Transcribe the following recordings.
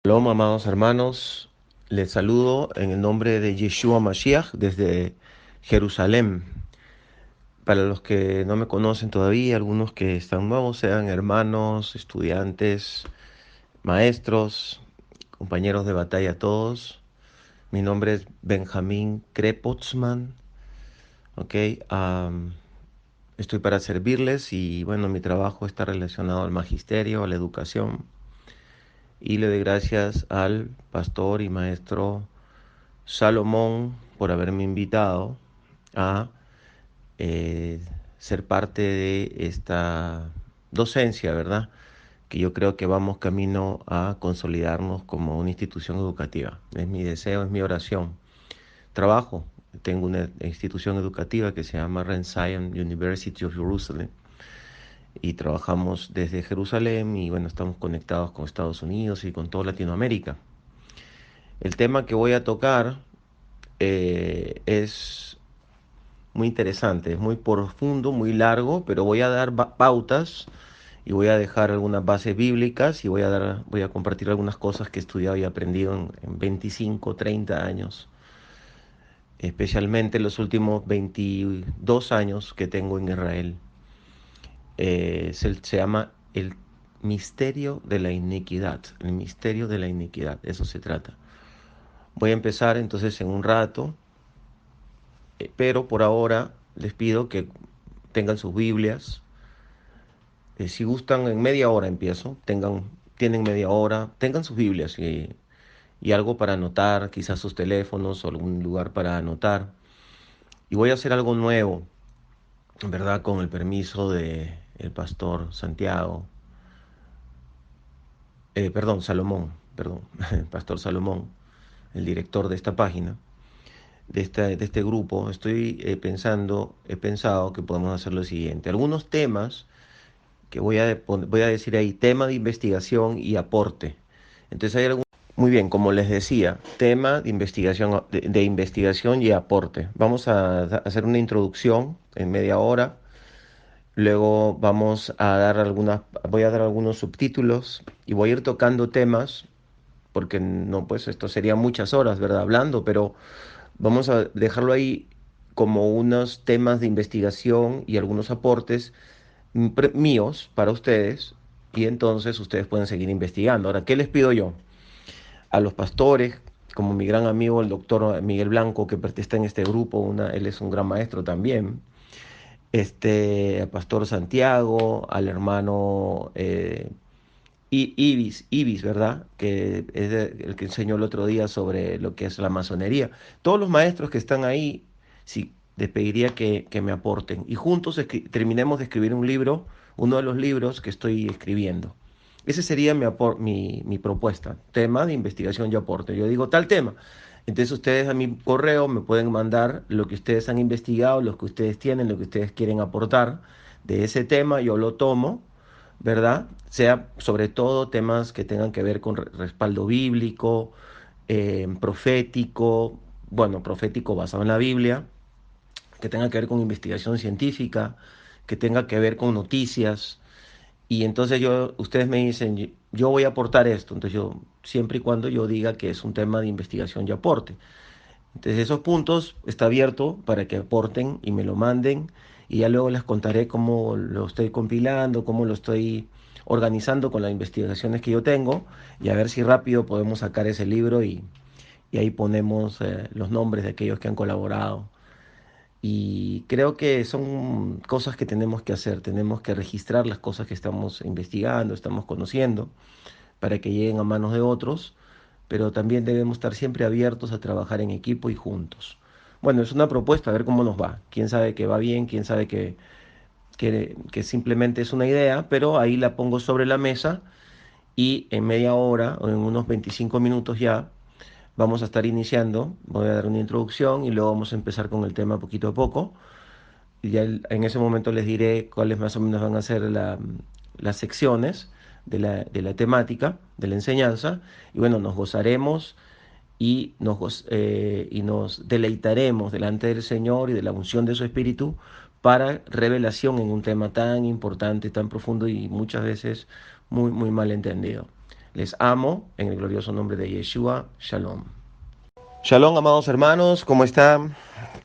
Shalom, amados hermanos, les saludo en el nombre de Yeshua Mashiach desde Jerusalén. Para los que no me conocen todavía, algunos que están nuevos, sean hermanos, estudiantes, maestros, compañeros de batalla todos. Mi nombre es Benjamín Krepotzman, ¿ok? Am, Estoy para servirles y bueno, mi trabajo está relacionado al magisterio, a la educación. Y le doy gracias al pastor y maestro Salomón por haberme invitado a eh, ser parte de esta docencia, ¿verdad? Que yo creo que vamos camino a consolidarnos como una institución educativa. Es mi deseo, es mi oración. Trabajo, tengo una institución educativa que se llama Rensselaer University of Jerusalem y trabajamos desde Jerusalén y bueno, estamos conectados con Estados Unidos y con toda Latinoamérica. El tema que voy a tocar es muy interesante, es muy profundo, muy largo, pero voy a dar pautas y voy a dejar algunas bases bíblicas y voy a compartir algunas cosas que he estudiado y aprendido en 25, 30 años, especialmente los últimos 22 años que tengo en Israel. Se llama el misterio de la iniquidad, el misterio de la iniquidad, eso se trata. Voy a empezar entonces en un rato, pero por ahora les pido que tengan sus Biblias. Si gustan, en media hora empiezo. Tienen media hora, tengan sus Biblias y algo para anotar, quizás sus teléfonos o algún lugar para anotar. Y voy a hacer algo nuevo, en verdad, con el permiso de el pastor Santiago, perdón, Salomón, perdón, pastor Salomón, el director de esta página, de este grupo. He pensado que podemos hacer lo siguiente. Algunos temas que voy a decir ahí, tema de investigación y aporte. Entonces hay algún... Muy bien, como les decía, tema de investigación y aporte. Vamos a hacer una introducción en media hora. Luego voy a dar algunos subtítulos y voy a ir tocando temas, porque no, pues esto sería muchas horas, ¿verdad? Hablando, pero vamos a dejarlo ahí como unos temas de investigación y algunos aportes míos para ustedes y entonces ustedes pueden seguir investigando. Ahora, ¿qué les pido yo? A los pastores, como mi gran amigo el doctor Miguel Blanco, que pertenece en este grupo, él es un gran maestro también, al pastor Santiago, al hermano Ibis, ¿verdad? Que es el que enseñó el otro día sobre lo que es la masonería. Todos los maestros que están ahí, sí, les pediría que me aporten. Y juntos terminemos de escribir un libro, uno de los libros que estoy escribiendo. Ese sería mi propuesta, tema de investigación y aporte. Yo digo tal tema. Entonces ustedes a mi correo me pueden mandar lo que ustedes han investigado, lo que ustedes tienen, lo que ustedes quieren aportar de ese tema. Yo lo tomo, ¿verdad? Sea sobre todo temas que tengan que ver con respaldo bíblico, profético, bueno, profético basado en la Biblia, que tenga que ver con investigación científica, que tenga que ver con noticias. Y entonces ustedes me dicen, yo voy a aportar esto. Entonces yo, siempre y cuando yo diga que es un tema de investigación y aporte. Entonces esos puntos está abierto para que aporten y me lo manden y ya luego les contaré cómo lo estoy compilando, cómo lo estoy organizando con las investigaciones que yo tengo y a ver si rápido podemos sacar ese libro y ahí ponemos los nombres de aquellos que han colaborado. Y creo que son cosas que tenemos que hacer, tenemos que registrar las cosas que estamos investigando, estamos conociendo, para que lleguen a manos de otros, pero también debemos estar siempre abiertos a trabajar en equipo y juntos. Bueno, es una propuesta, a ver cómo nos va. Quién sabe que va bien, quién sabe que simplemente es una idea, pero ahí la pongo sobre la mesa y en media hora o en unos 25 minutos ya vamos a estar iniciando. Voy a dar una introducción y luego vamos a empezar con el tema poquito a poco. Y ya en ese momento les diré cuáles más o menos van a ser las secciones de la temática, de la enseñanza. Y bueno, nos gozaremos y nos deleitaremos delante del Señor y de la unción de su Espíritu para revelación en un tema tan importante, tan profundo y muchas veces muy, muy mal entendido. Les amo en el glorioso nombre de Yeshua. Shalom. Shalom, amados hermanos, ¿cómo están?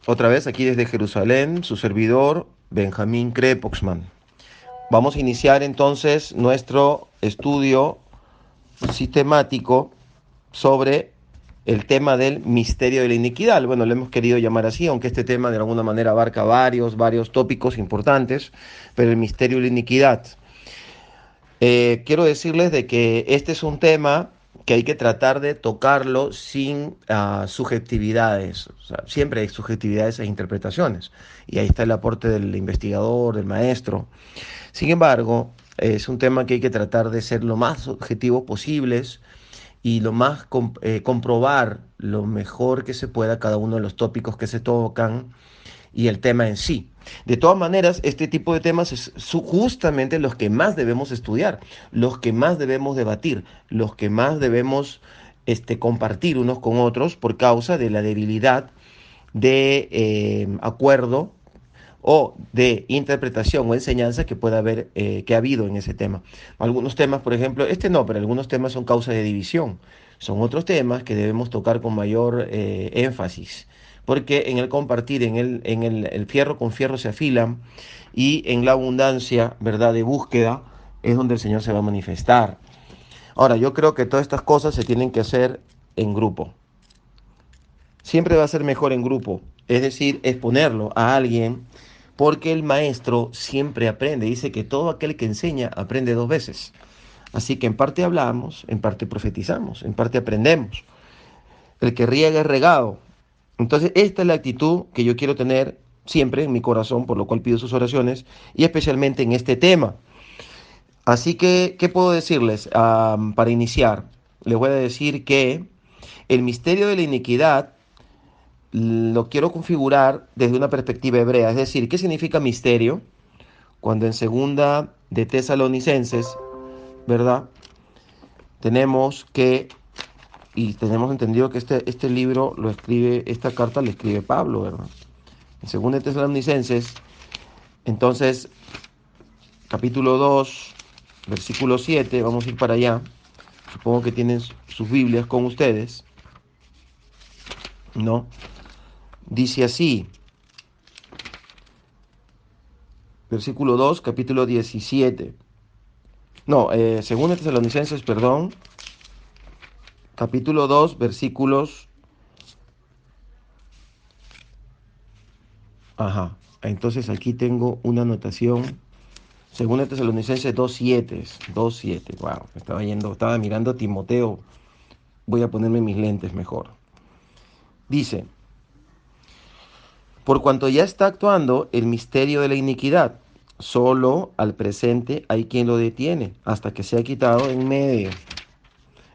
Otra vez aquí desde Jerusalén, su servidor Benjamín Krepoxman. Vamos a iniciar entonces nuestro estudio sistemático sobre el tema del misterio de la iniquidad. Bueno, lo hemos querido llamar así, aunque este tema de alguna manera abarca varios tópicos importantes, pero el misterio de la iniquidad. Quiero decirles de que este es un tema que hay que tratar de tocarlo sin subjetividades. O sea, siempre hay subjetividades e interpretaciones. Y ahí está el aporte del investigador, del maestro. Sin embargo, es un tema que hay que tratar de ser lo más objetivos posibles y lo más comprobar lo mejor que se pueda cada uno de los tópicos que se tocan y el tema en sí. De todas maneras, este tipo de temas es justamente los que más debemos estudiar, los que más debemos debatir, los que más debemos compartir unos con otros por causa de la debilidad de acuerdo o de interpretación o enseñanza que pueda haber, que ha habido en ese tema. Algunos temas, por ejemplo, no, pero algunos temas son causa de división. Son otros temas que debemos tocar con mayor énfasis, porque en el compartir, el fierro con fierro se afilan y en la abundancia, ¿verdad?, de búsqueda es donde el Señor se va a manifestar. Ahora, yo creo que todas estas cosas se tienen que hacer en grupo. Siempre va a ser mejor en grupo, es decir, exponerlo a alguien, porque el maestro siempre aprende. Dice que todo aquel que enseña aprende dos veces. Así que en parte hablamos, en parte profetizamos, en parte aprendemos. El que riega es regado. Entonces, esta es la actitud que yo quiero tener siempre en mi corazón, por lo cual pido sus oraciones, y especialmente en este tema. Así que, ¿qué puedo decirles para iniciar? Les voy a decir que el misterio de la iniquidad lo quiero configurar desde una perspectiva hebrea. Es decir, ¿qué significa misterio? Cuando en segunda de Tesalonicenses, ¿verdad? Tenemos entendido que este libro lo escribe, esta carta la escribe Pablo, ¿verdad? En segunda de Tesalonicenses, entonces, capítulo 2, versículo 7, vamos a ir para allá. Supongo que tienen sus Biblias con ustedes, ¿no? Dice así, versículo 2, capítulo 17. No, segunda de Tesalonicenses, perdón, capítulo 2, versículos... Ajá, entonces aquí tengo una anotación. Segunda de Tesalonicenses 2.7, 2.7, wow, estaba mirando a Timoteo. Voy a ponerme mis lentes mejor. Dice, por cuanto ya está actuando el misterio de la iniquidad, solo al presente hay quien lo detiene, hasta que sea quitado en medio.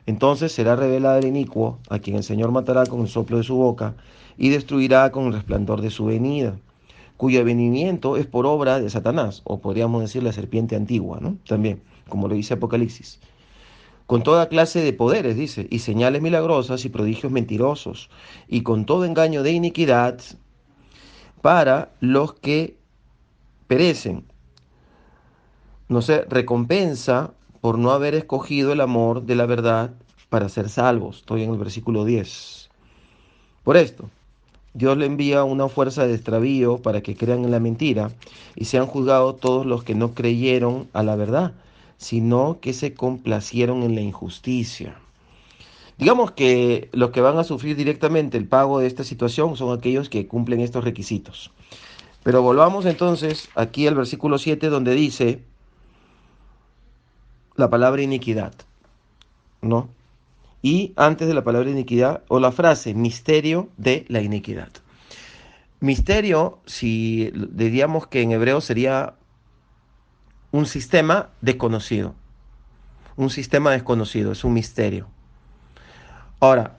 Entonces será revelado el inicuo, a quien el Señor matará con el soplo de su boca, y destruirá con el resplandor de su venida, cuyo venimiento es por obra de Satanás, o podríamos decir la serpiente antigua, ¿no? También, como lo dice Apocalipsis. Con toda clase de poderes, dice, y señales milagrosas y prodigios mentirosos, y con todo engaño de iniquidad para los que perecen. No sé, recompensa por no haber escogido el amor de la verdad para ser salvos. Estoy en el versículo 10. Por esto, Dios le envía una fuerza de extravío para que crean en la mentira y sean juzgados todos los que no creyeron a la verdad, sino que se complacieron en la injusticia. Digamos que los que van a sufrir directamente el pago de esta situación son aquellos que cumplen estos requisitos. Pero volvamos entonces aquí al versículo 7 donde dice la palabra iniquidad, ¿no? Y antes de la palabra iniquidad, o la frase misterio de la iniquidad. Misterio, si diríamos que en hebreo sería un sistema desconocido. Un sistema desconocido, es un misterio. Ahora,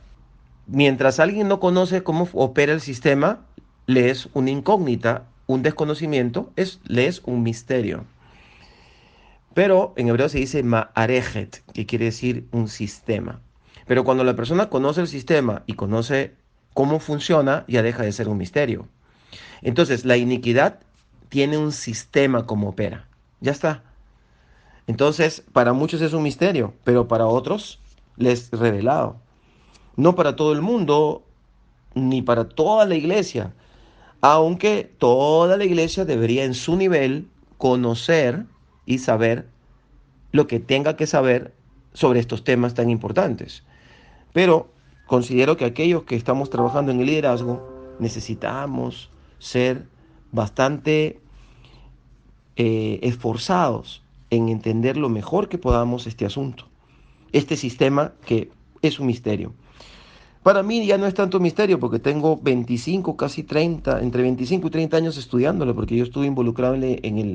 mientras alguien no conoce cómo opera el sistema, le es una incógnita, un desconocimiento, le es un misterio. Pero en hebreo se dice ma'arejet, que quiere decir un sistema. Pero cuando la persona conoce el sistema y conoce cómo funciona, ya deja de ser un misterio. Entonces, la iniquidad tiene un sistema como opera. Ya está. Entonces, para muchos es un misterio, pero para otros les es revelado. No para todo el mundo, ni para toda la iglesia, aunque toda la iglesia debería en su nivel conocer y saber lo que tenga que saber sobre estos temas tan importantes. Pero considero que aquellos que estamos trabajando en el liderazgo necesitamos ser bastante esforzados en entender lo mejor que podamos este asunto, este sistema que es un misterio. Para mí ya no es tanto misterio porque tengo 25, casi 30, entre 25 y 30 años estudiándolo, porque yo estuve involucrado en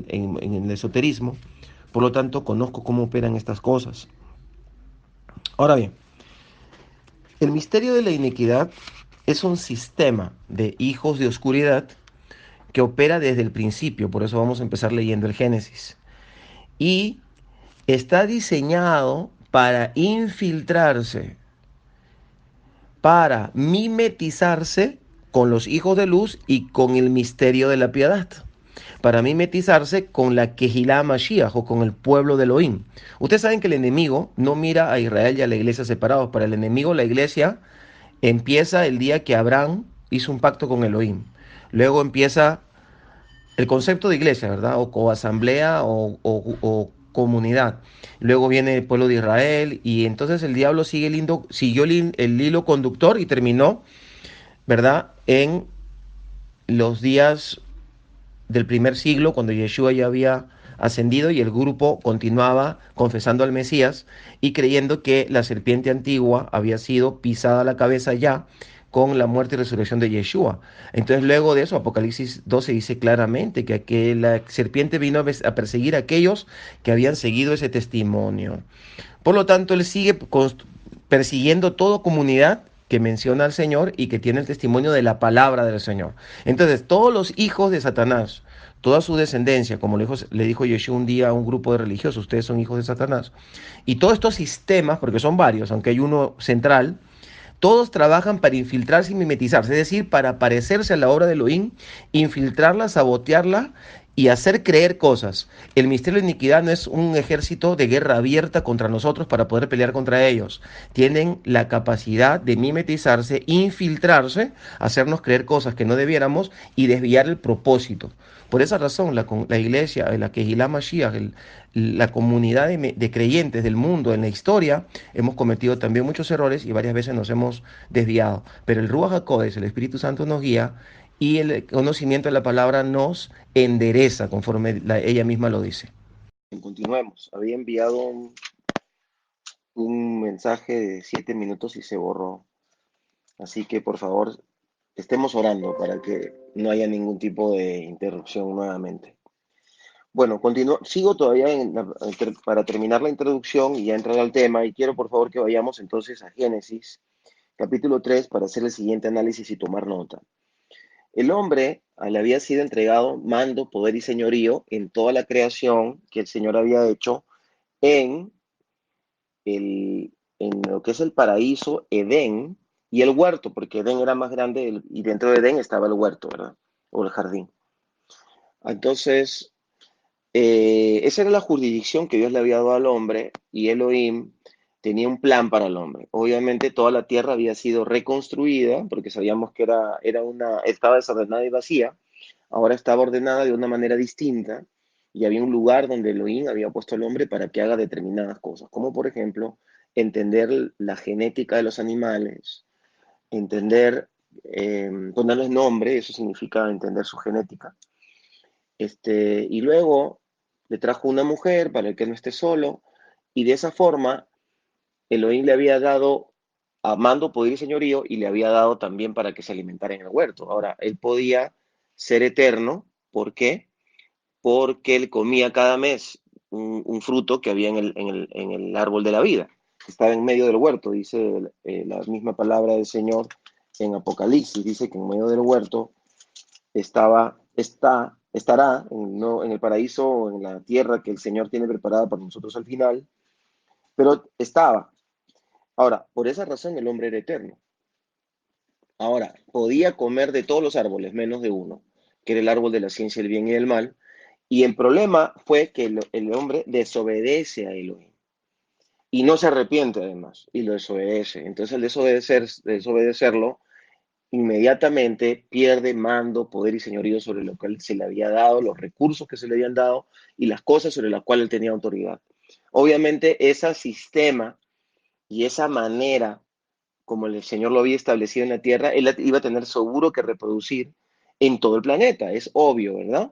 el esoterismo, por lo tanto conozco cómo operan estas cosas. Ahora bien, el misterio de la iniquidad es un sistema de hijos de oscuridad que opera desde el principio, por eso vamos a empezar leyendo el Génesis. Y está diseñado para infiltrarse, para mimetizarse con los hijos de luz y con el misterio de la piedad, para mimetizarse con la Kehilá Mashiach o con el pueblo de Elohim. Ustedes saben que el enemigo no mira a Israel y a la iglesia separados. Para el enemigo la iglesia empieza el día que Abraham hizo un pacto con Elohim. Luego empieza el concepto de iglesia, ¿verdad? O asamblea o comunidad. Luego viene el pueblo de Israel y entonces el diablo siguió el hilo conductor y terminó, ¿verdad? En los días del primer siglo, cuando Yeshua ya había ascendido y el grupo continuaba confesando al Mesías y creyendo que la serpiente antigua había sido pisada a la cabeza ya con la muerte y resurrección de Yeshua. Entonces luego de eso, Apocalipsis 12 dice claramente que la serpiente vino a perseguir a aquellos que habían seguido ese testimonio. Por lo tanto, él sigue persiguiendo toda comunidad que menciona al Señor y que tiene el testimonio de la palabra del Señor. Entonces, todos los hijos de Satanás, toda su descendencia, como le dijo Yeshua un día a un grupo de religiosos, ustedes son hijos de Satanás, y todos estos sistemas, porque son varios, aunque hay uno central, todos trabajan para infiltrarse y mimetizarse, es decir, para parecerse a la obra de Elohim, infiltrarla, sabotearla y hacer creer cosas. El misterio de iniquidad no es un ejército de guerra abierta contra nosotros para poder pelear contra ellos. Tienen la capacidad de mimetizarse, infiltrarse, hacernos creer cosas que no debiéramos y desviar el propósito. Por esa razón, la iglesia, la Kehilá Mashiach, la comunidad de creyentes del mundo en la historia, hemos cometido también muchos errores y varias veces nos hemos desviado. Pero el Ruach HaKodesh, el Espíritu Santo, nos guía y el conocimiento de la palabra nos endereza, conforme ella misma lo dice. Continuemos. Había enviado un mensaje de 7 minutos y se borró. Así que por favor, estemos orando para que no haya ningún tipo de interrupción nuevamente. Bueno, sigo todavía para terminar la introducción y ya entrar al tema y quiero por favor que vayamos entonces a Génesis, capítulo 3, para hacer el siguiente análisis y tomar nota. El hombre le había sido entregado mando, poder y señorío en toda la creación que el Señor había hecho en, en lo que es el paraíso, Edén, y el huerto, porque Edén era más grande y dentro de Edén estaba el huerto, ¿verdad? O el jardín. Entonces, esa era la jurisdicción que Dios le había dado al hombre y Elohim tenía un plan para el hombre. Obviamente toda la tierra había sido reconstruida porque sabíamos que estaba desordenada y vacía. Ahora estaba ordenada de una manera distinta y había un lugar donde Elohim había puesto al hombre para que haga determinadas cosas, como por ejemplo entender la genética de los animales, entender, ponerles nombre, eso significa entender su genética. Y luego le trajo una mujer para que no esté solo, y de esa forma Elohim le había dado a mando, poder y señorío, y le había dado también para que se alimentara en el huerto. Ahora, él podía ser eterno, ¿por qué? Porque él comía cada mes un fruto que había en el árbol de la vida, que estaba en medio del huerto, dice la misma palabra del Señor en Apocalipsis, dice que en medio del huerto estará no, en el paraíso o en la tierra que el Señor tiene preparada para nosotros al final, pero estaba. Ahora, por esa razón el hombre era eterno. Ahora, podía comer de todos los árboles, menos de uno, que era el árbol de la ciencia del bien y del mal, Y el problema fue que el hombre desobedece a Elohim. Y no se arrepiente además, y lo desobedece. Entonces al desobedecerlo, inmediatamente pierde mando, poder y señorío sobre lo que se le había dado, los recursos que se le habían dado y las cosas sobre las cuales él tenía autoridad. Obviamente ese sistema y esa manera como el Señor lo había establecido en la tierra, él iba a tener seguro que reproducir en todo el planeta, es obvio, ¿verdad?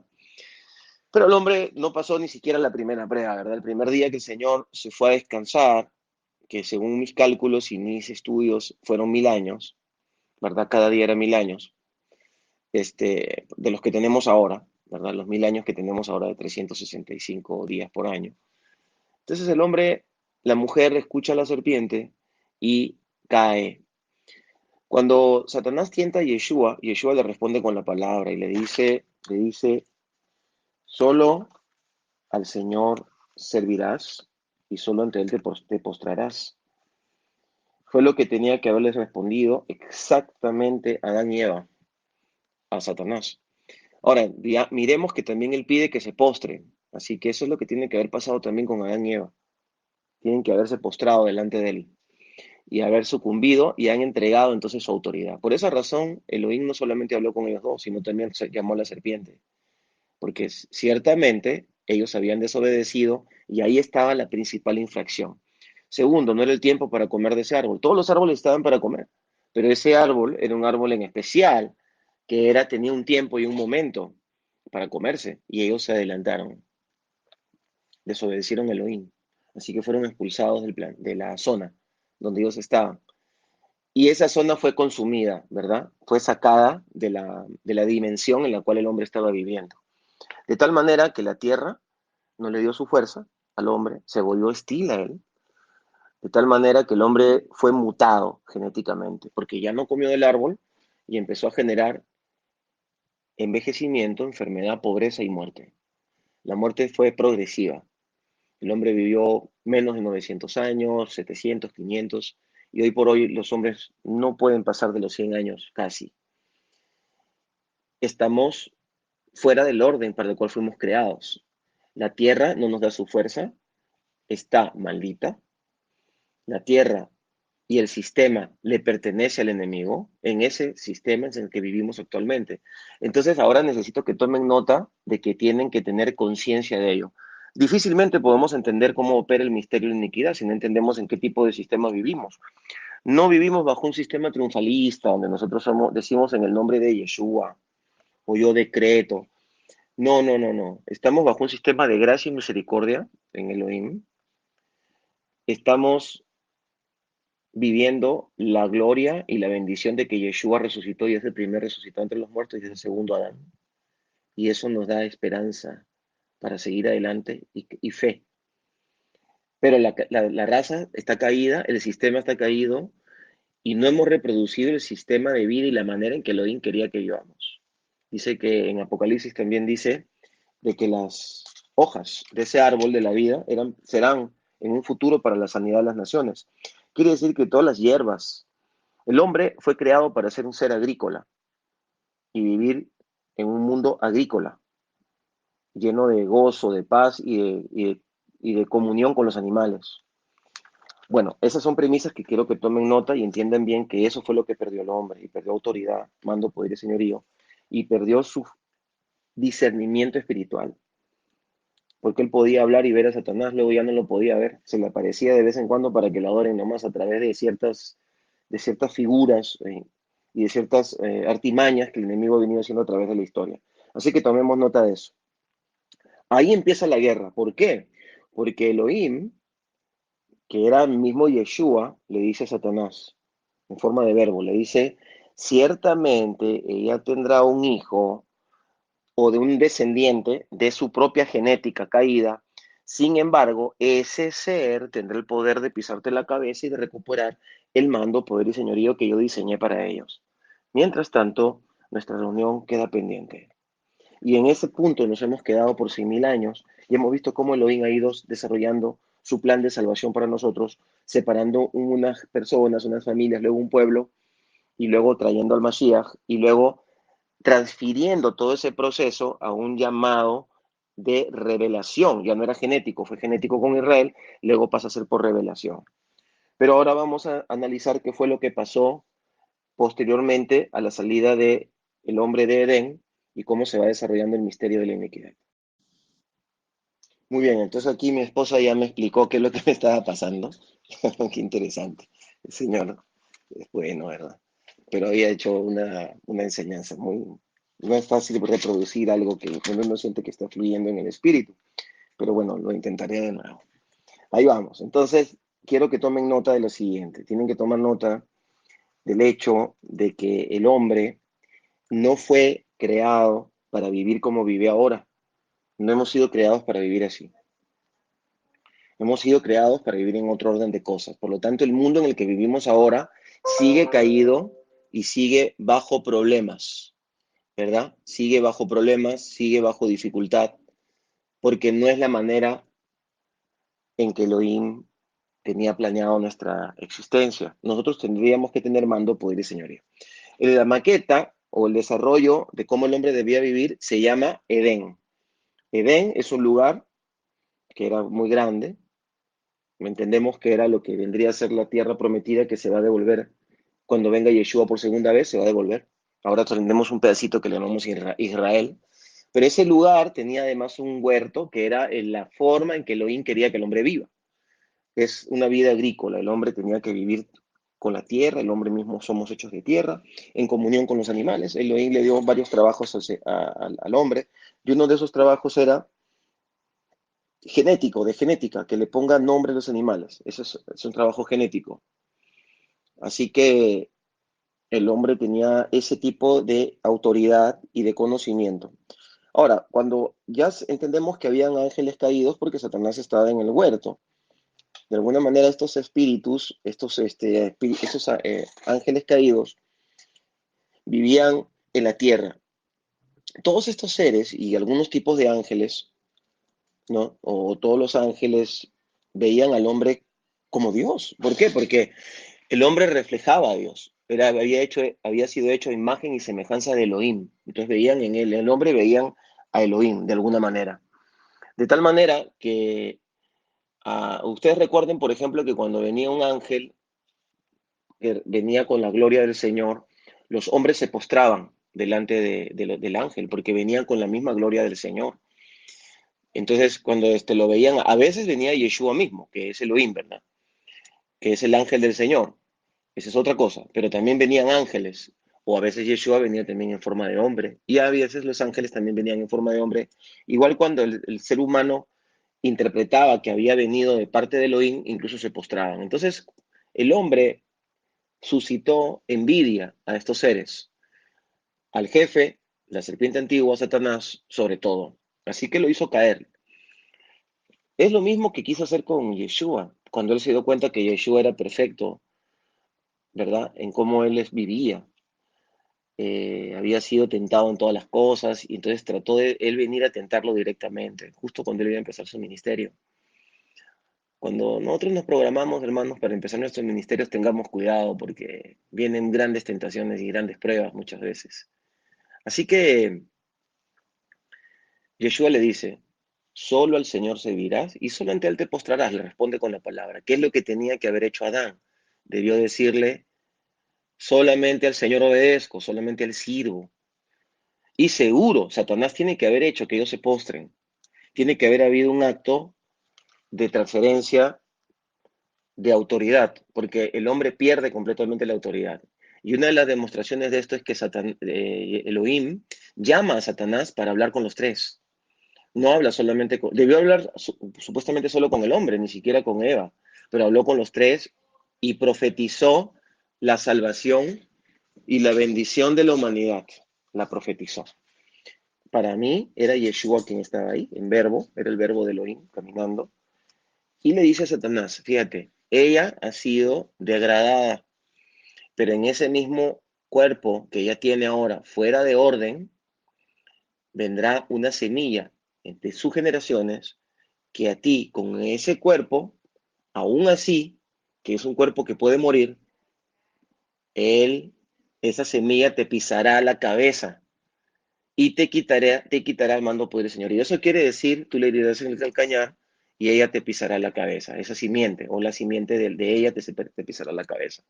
Pero el hombre no pasó ni siquiera la primera prueba, ¿verdad? El primer día que el Señor se fue a descansar, que según mis cálculos y mis estudios fueron 1000 años, ¿verdad? Cada día era 1000 años, de los que tenemos ahora, ¿verdad? Los 1000 años que tenemos ahora de 365 días por año. Entonces el hombre, la mujer escucha a la serpiente y cae. Cuando Satanás tienta a Yeshua, Yeshua le responde con la palabra y le dice, solo al Señor servirás y solo ante Él te postrarás. Fue lo que tenía que haberles respondido exactamente Adán y Eva a Satanás. Ahora, ya miremos que también Él pide que se postren. Así que eso es lo que tiene que haber pasado también con Adán y Eva. Tienen que haberse postrado delante de Él y haber sucumbido y han entregado entonces su autoridad. Por esa razón, Elohim no solamente habló con ellos dos, sino también se llamó a la serpiente, porque ciertamente ellos habían desobedecido y ahí estaba la principal infracción. Segundo, no era el tiempo para comer de ese árbol. Todos los árboles estaban para comer, pero ese árbol era un árbol en especial que tenía un tiempo y un momento para comerse y ellos se adelantaron, desobedecieron a Elohim. Así que fueron expulsados del plan, de la zona donde ellos estaban. Y esa zona fue consumida, ¿verdad? Fue sacada de la dimensión en la cual el hombre estaba viviendo. De tal manera que la tierra no le dio su fuerza al hombre, se volvió hostil a él, de tal manera que el hombre fue mutado genéticamente, porque ya no comió del árbol y empezó a generar envejecimiento, enfermedad, pobreza y muerte. La muerte fue progresiva. El hombre vivió menos de 900 años, 700, 500, y hoy por hoy los hombres no pueden pasar de los 100 años casi. Estamos fuera del orden para el cual fuimos creados. La tierra no nos da su fuerza, está maldita. La tierra y el sistema le pertenece al enemigo, en ese sistema es en el que vivimos actualmente. Entonces ahora necesito que tomen nota de que tienen que tener conciencia de ello. Difícilmente podemos entender cómo opera el misterio de la iniquidad si no entendemos en qué tipo de sistema vivimos. No vivimos bajo un sistema triunfalista donde nosotros decimos en el nombre de Yeshua o yo decreto. No, no, no, no. Estamos bajo un sistema de gracia y misericordia en Elohim. Estamos viviendo la gloria y la bendición de que Yeshua resucitó y es el primer resucitado entre los muertos y es el segundo Adán. Y eso nos da esperanza para seguir adelante y fe. Pero la raza está caída, el sistema está caído y no hemos reproducido el sistema de vida y la manera en que Elohim quería que vivamos. Dice que en Apocalipsis también dice de que las hojas de ese árbol de la vida serán en un futuro para la sanidad de las naciones. Quiere decir que todas las hierbas, el hombre fue creado para ser un ser agrícola y vivir en un mundo agrícola, lleno de gozo, de paz y de comunión con los animales. Bueno, esas son premisas que quiero que tomen nota y entiendan bien que eso fue lo que perdió el hombre, y perdió autoridad, mando, poder y señorío, y perdió su discernimiento espiritual, porque él podía hablar y ver a Satanás, luego ya no lo podía ver, se le aparecía de vez en cuando para que lo adoren nomás a través de ciertas figuras y de ciertas artimañas que el enemigo ha venido haciendo a través de la historia. Así que tomemos nota de eso. Ahí empieza la guerra. ¿Por qué? Porque Elohim, que era el mismo Yeshua, le dice a Satanás, en forma de verbo, le dice, ciertamente ella tendrá un hijo o de un descendiente de su propia genética caída. Sin embargo, ese ser tendrá el poder de pisarte la cabeza y de recuperar el mando, poder y señorío que yo diseñé para ellos. Mientras tanto, nuestra reunión queda pendiente. Y en ese punto nos hemos quedado por 6000 años y hemos visto cómo Elohim ha ido desarrollando su plan de salvación para nosotros, separando unas personas, unas familias, luego un pueblo, y luego trayendo al Mashiach, y luego transfiriendo todo ese proceso a un llamado de revelación. Ya no era genético, fue genético con Israel, luego pasa a ser por revelación. Pero ahora vamos a analizar qué fue lo que pasó posteriormente a la salida del hombre de Edén y cómo se va desarrollando el misterio de la iniquidad. Muy bien, entonces aquí mi esposa ya me explicó qué es lo que me estaba pasando. Qué interesante. El Señor es bueno, ¿verdad? Pero había hecho una enseñanza muy... No es fácil reproducir algo que uno no siente que está fluyendo en el espíritu, pero bueno, lo intentaré de nuevo. Ahí vamos. Entonces, quiero que tomen nota de lo siguiente. Tienen que tomar nota del hecho de que el hombre no fue creado para vivir como vive ahora. No hemos sido creados para vivir así. Hemos sido creados para vivir en otro orden de cosas. Por lo tanto, el mundo en el que vivimos ahora sigue caído y sigue bajo problemas, ¿verdad? Sigue bajo problemas, sigue bajo dificultad, porque no es la manera en que Elohim tenía planeado nuestra existencia. Nosotros tendríamos que tener mando, poder y señoría. La maqueta o el desarrollo de cómo el hombre debía vivir se llama Edén. Edén es un lugar que era muy grande. Entendemos que era lo que vendría a ser la tierra prometida que se va a devolver cuando venga Yeshua por segunda vez, se va a devolver. Ahora tenemos un pedacito que le llamamos Israel. Pero ese lugar tenía además un huerto que era la forma en que Elohim quería que el hombre viva. Es una vida agrícola. El hombre tenía que vivir con la tierra, el hombre mismo somos hechos de tierra, en comunión con los animales. Elohim le dio varios trabajos al hombre, y uno de esos trabajos era genético, de genética, que le ponga nombre a los animales. Eso es un trabajo genético. Así que el hombre tenía ese tipo de autoridad y de conocimiento. Ahora, cuando ya entendemos que habían ángeles caídos porque Satanás estaba en el huerto, de alguna manera estos espíritus, estos ángeles caídos, vivían en la tierra. Todos estos seres y algunos tipos de ángeles, ¿no? O todos los ángeles veían al hombre como Dios. ¿Por qué? Porque el hombre reflejaba a Dios. Había sido hecho a imagen y semejanza de Elohim. Entonces veían en él, el hombre veían a Elohim de alguna manera. De tal manera que ustedes recuerden, por ejemplo, que cuando venía un ángel que venía con la gloria del Señor, los hombres se postraban delante del ángel porque venían con la misma gloria del Señor. Entonces, cuando lo veían, a veces venía Yeshua mismo, que es Elohim, ¿verdad? Que es el ángel del Señor. Esa es otra cosa. Pero también venían ángeles, o a veces Yeshua venía también en forma de hombre, y a veces los ángeles también venían en forma de hombre. Igual cuando el ser humano interpretaba que había venido de parte de Elohim, incluso se postraban. Entonces, el hombre suscitó envidia a estos seres, al jefe, la serpiente antigua, Satanás, sobre todo. Así que lo hizo caer. Es lo mismo que quiso hacer con Yeshua, cuando él se dio cuenta que Yeshua era perfecto, ¿verdad? En cómo él vivía. Había sido tentado en todas las cosas y entonces trató de él venir a tentarlo directamente, justo cuando él iba a empezar su ministerio. Cuando nosotros nos programamos, hermanos, para empezar nuestros ministerios, tengamos cuidado porque vienen grandes tentaciones y grandes pruebas muchas veces. Así que Yeshua le dice, solo al Señor servirás y solo ante Él te postrarás, le responde con la palabra. ¿Qué es lo que tenía que haber hecho Adán? Debió decirle, solamente al Señor obedezco, solamente al sirvo. Y seguro, Satanás tiene que haber hecho que ellos se postren. Tiene que haber habido un acto de transferencia de autoridad, porque el hombre pierde completamente la autoridad. Y una de las demostraciones de esto es que Elohim llama a Satanás para hablar con los tres. No habla solamente debió hablar supuestamente solo con el hombre, ni siquiera con Eva, pero habló con los tres y profetizó la salvación y la bendición de la humanidad. La profetizó. Para mí era Yeshua quien estaba ahí, en verbo, era el verbo de Elohim caminando. Y le dice a Satanás, fíjate, ella ha sido degradada, pero en ese mismo cuerpo que ella tiene ahora, fuera de orden, vendrá una semilla de sus generaciones que a ti, con ese cuerpo, aún así, que es un cuerpo que puede morir, él, esa semilla te pisará la cabeza y te quitará el mando poder del Señor. Y eso quiere decir, tú le herirás en el calcañar y ella te pisará la cabeza, esa simiente, o la simiente de ella te pisará la cabeza.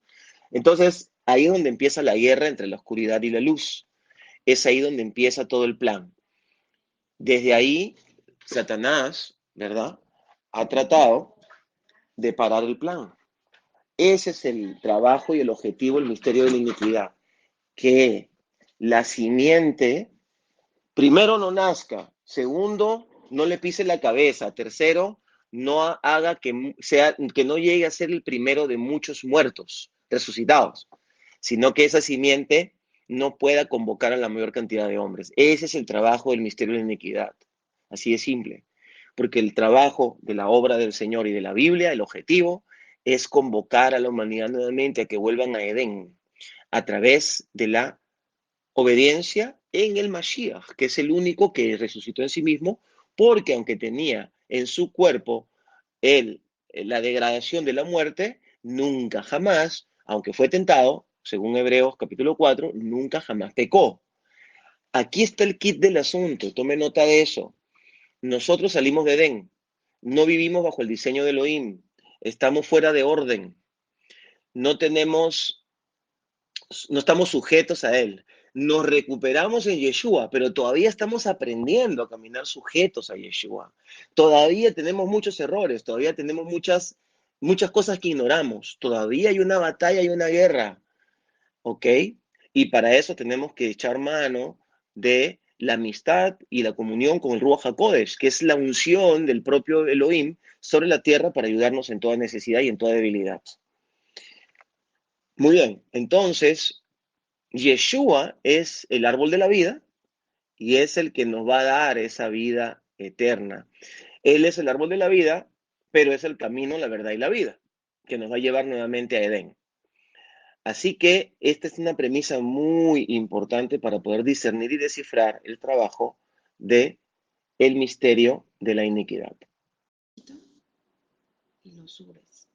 Entonces, ahí es donde empieza la guerra entre la oscuridad y la luz. Es ahí donde empieza todo el plan. Desde ahí, Satanás, ¿verdad? Ha tratado de parar el plan. Ese es el trabajo y el objetivo, el misterio de la iniquidad. Que la simiente, primero, no nazca. Segundo, no le pise la cabeza. Tercero, no haga que no llegue a ser el primero de muchos muertos, resucitados, sino que esa simiente no pueda convocar a la mayor cantidad de hombres. Ese es el trabajo del misterio de la iniquidad. Así de simple. Porque el trabajo de la obra del Señor y de la Biblia, el objetivo, es convocar a la humanidad nuevamente a que vuelvan a Edén a través de la obediencia en el Mashiach, que es el único que resucitó en sí mismo, porque aunque tenía en su cuerpo el, la degradación de la muerte, nunca jamás, aunque fue tentado, según Hebreos capítulo 4, nunca jamás pecó. Aquí está el kit del asunto, tome nota de eso. Nosotros salimos de Edén, no vivimos bajo el diseño de Elohim, estamos fuera de orden, no tenemos, no estamos sujetos a él. Nos recuperamos en Yeshua, pero todavía estamos aprendiendo a caminar sujetos a Yeshua. Todavía tenemos muchos errores, todavía tenemos muchas cosas que ignoramos. Todavía hay una batalla y una guerra, ¿ok? Y para eso tenemos que echar mano de la amistad y la comunión con el Ruach HaKodesh, que es la unción del propio Elohim sobre la tierra para ayudarnos en toda necesidad y en toda debilidad. Muy bien, entonces Yeshua es el árbol de la vida y es el que nos va a dar esa vida eterna. Él es el árbol de la vida, pero es el camino, la verdad y la vida, que nos va a llevar nuevamente a Edén. Así que esta es una premisa muy importante para poder discernir y descifrar el trabajo de el misterio de la iniquidad. Y lo subes.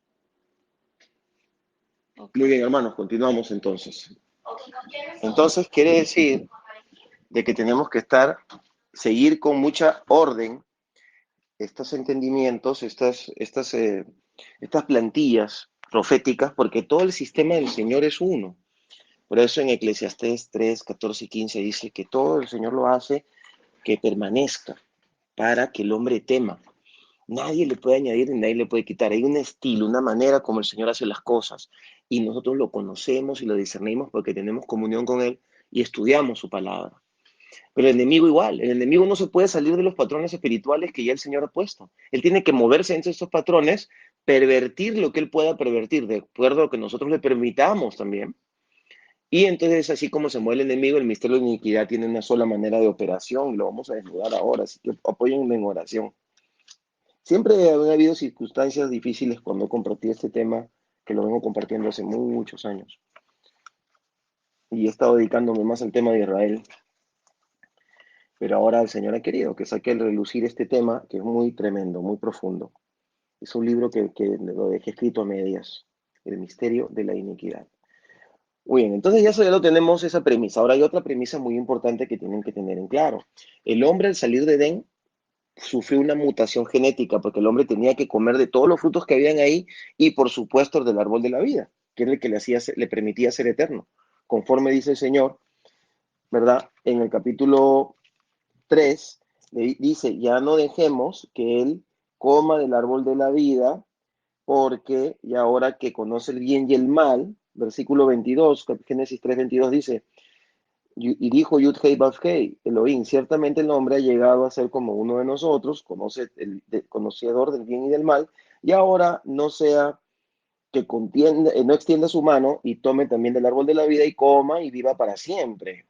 Muy bien, hermanos, continuamos entonces. Entonces quiere decir de que tenemos que seguir con mucha orden estos entendimientos, estas plantillas proféticas, porque todo el sistema del Señor es uno. Por eso en Eclesiastés 3, 14 y 15 dice que todo el Señor lo hace que permanezca para que el hombre tema. Nadie le puede añadir ni nadie le puede quitar. Hay un estilo, una manera como el Señor hace las cosas. Y nosotros lo conocemos y lo discernimos porque tenemos comunión con Él y estudiamos su palabra. Pero el enemigo igual, el enemigo no se puede salir de los patrones espirituales que ya el Señor ha puesto. Él tiene que moverse entre estos patrones, pervertir lo que él pueda pervertir, de acuerdo a lo que nosotros le permitamos también. Y entonces, así como se mueve el enemigo, el misterio de la iniquidad tiene una sola manera de operación. Lo vamos a desnudar ahora, así que apóyenme en oración. Siempre han habido circunstancias difíciles cuando compartí este tema, que lo vengo compartiendo hace muchos años. Y he estado dedicándome más al tema de Israel. Pero ahora el Señor ha querido que saque al relucir este tema, que es muy tremendo, muy profundo. Es un libro que lo dejé escrito a medias, El misterio de la iniquidad. Muy bien, entonces ya lo tenemos esa premisa. Ahora hay otra premisa muy importante que tienen que tener en claro. El hombre al salir de Edén sufrió una mutación genética porque el hombre tenía que comer de todos los frutos que habían ahí y por supuesto del árbol de la vida, que es el que le permitía ser eterno. Conforme dice el Señor, ¿verdad? En el capítulo 3 dice, ya no dejemos que él coma del árbol de la vida, porque y ahora que conoce el bien y el mal, versículo 22, Génesis 3:22 dice, y dijo Yud-Hei Vav-Hei, Elohim, ciertamente el hombre ha llegado a ser como uno de nosotros, conocedor del bien y del mal, y ahora no sea que no extienda su mano y tome también del árbol de la vida y coma y viva para siempre.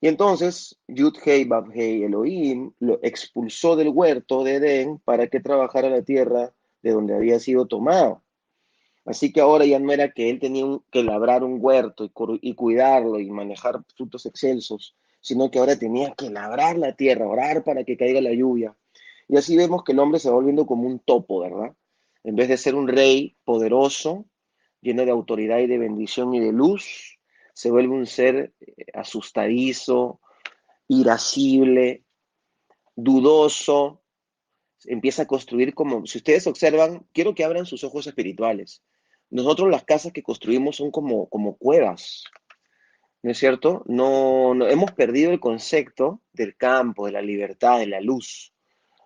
Y entonces Yud-Hei Vav-Hei Elohim lo expulsó del huerto de Edén para que trabajara la tierra de donde había sido tomado. Así que ahora ya no era que él tenía que labrar un huerto y cuidarlo y manejar frutos excelsos, sino que ahora tenía que labrar la tierra, orar para que caiga la lluvia. Y así vemos que el hombre se va volviendo como un topo, ¿verdad? En vez de ser un rey poderoso, lleno de autoridad y de bendición y de luz, se vuelve un ser asustadizo, irascible, dudoso, empieza a construir como, si ustedes observan, quiero que abran sus ojos espirituales. Nosotros las casas que construimos son como cuevas, ¿no es cierto? No hemos perdido el concepto del campo, de la libertad, de la luz.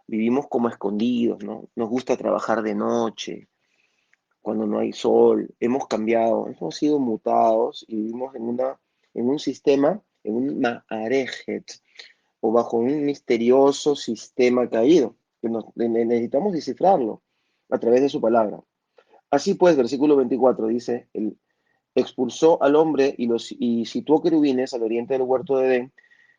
Vivimos como escondidos, ¿no? Nos gusta trabajar de noche, cuando no hay sol. Hemos cambiado, hemos sido mutados y vivimos en un sistema, en un ma'arejet, o bajo un misterioso sistema caído, que necesitamos descifrarlo a través de su palabra. Así pues, versículo 24 dice, expulsó al hombre y situó querubines al oriente del huerto de Edén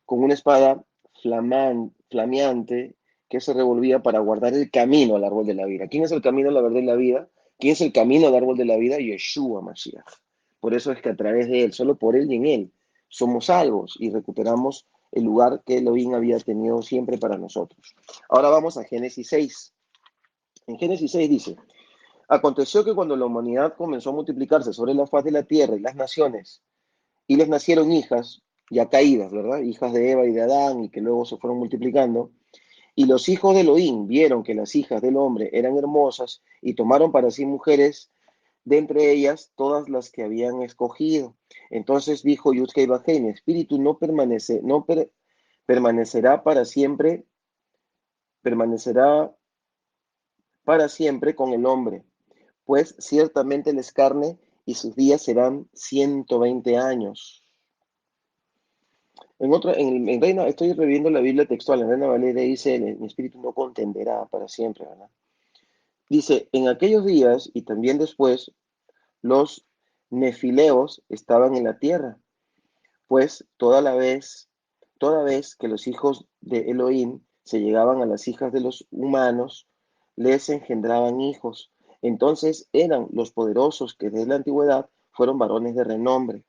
con una espada flameante que se revolvía para guardar el camino al árbol de la vida. ¿Quién es el camino al árbol de la vida? ¿Quién es el camino al árbol de la vida? Yeshua Mashiach. Por eso es que a través de él, solo por él y en él, somos salvos y recuperamos el lugar que Elohim había tenido siempre para nosotros. Ahora vamos a Génesis 6. En Génesis 6 dice, aconteció que cuando la humanidad comenzó a multiplicarse sobre la faz de la tierra y las naciones, y les nacieron hijas ya caídas, ¿verdad? Hijas de Eva y de Adán, y que luego se fueron multiplicando, y los hijos de Elohim vieron que las hijas del hombre eran hermosas, y tomaron para sí mujeres de entre ellas todas las que habían escogido. Entonces dijo Yudhei Bajei, mi espíritu permanecerá para siempre, permanecerá para siempre con el hombre, pues ciertamente él es carne y sus días serán 120 años. En Reina, estoy reviendo la Biblia textual, en Reina Valera dice, mi espíritu no contenderá para siempre, ¿verdad? Dice, en aquellos días y también después, los nefileos estaban en la tierra, pues toda vez que los hijos de Elohim se llegaban a las hijas de los humanos, les engendraban hijos. Entonces eran los poderosos que desde la antigüedad fueron varones de renombre.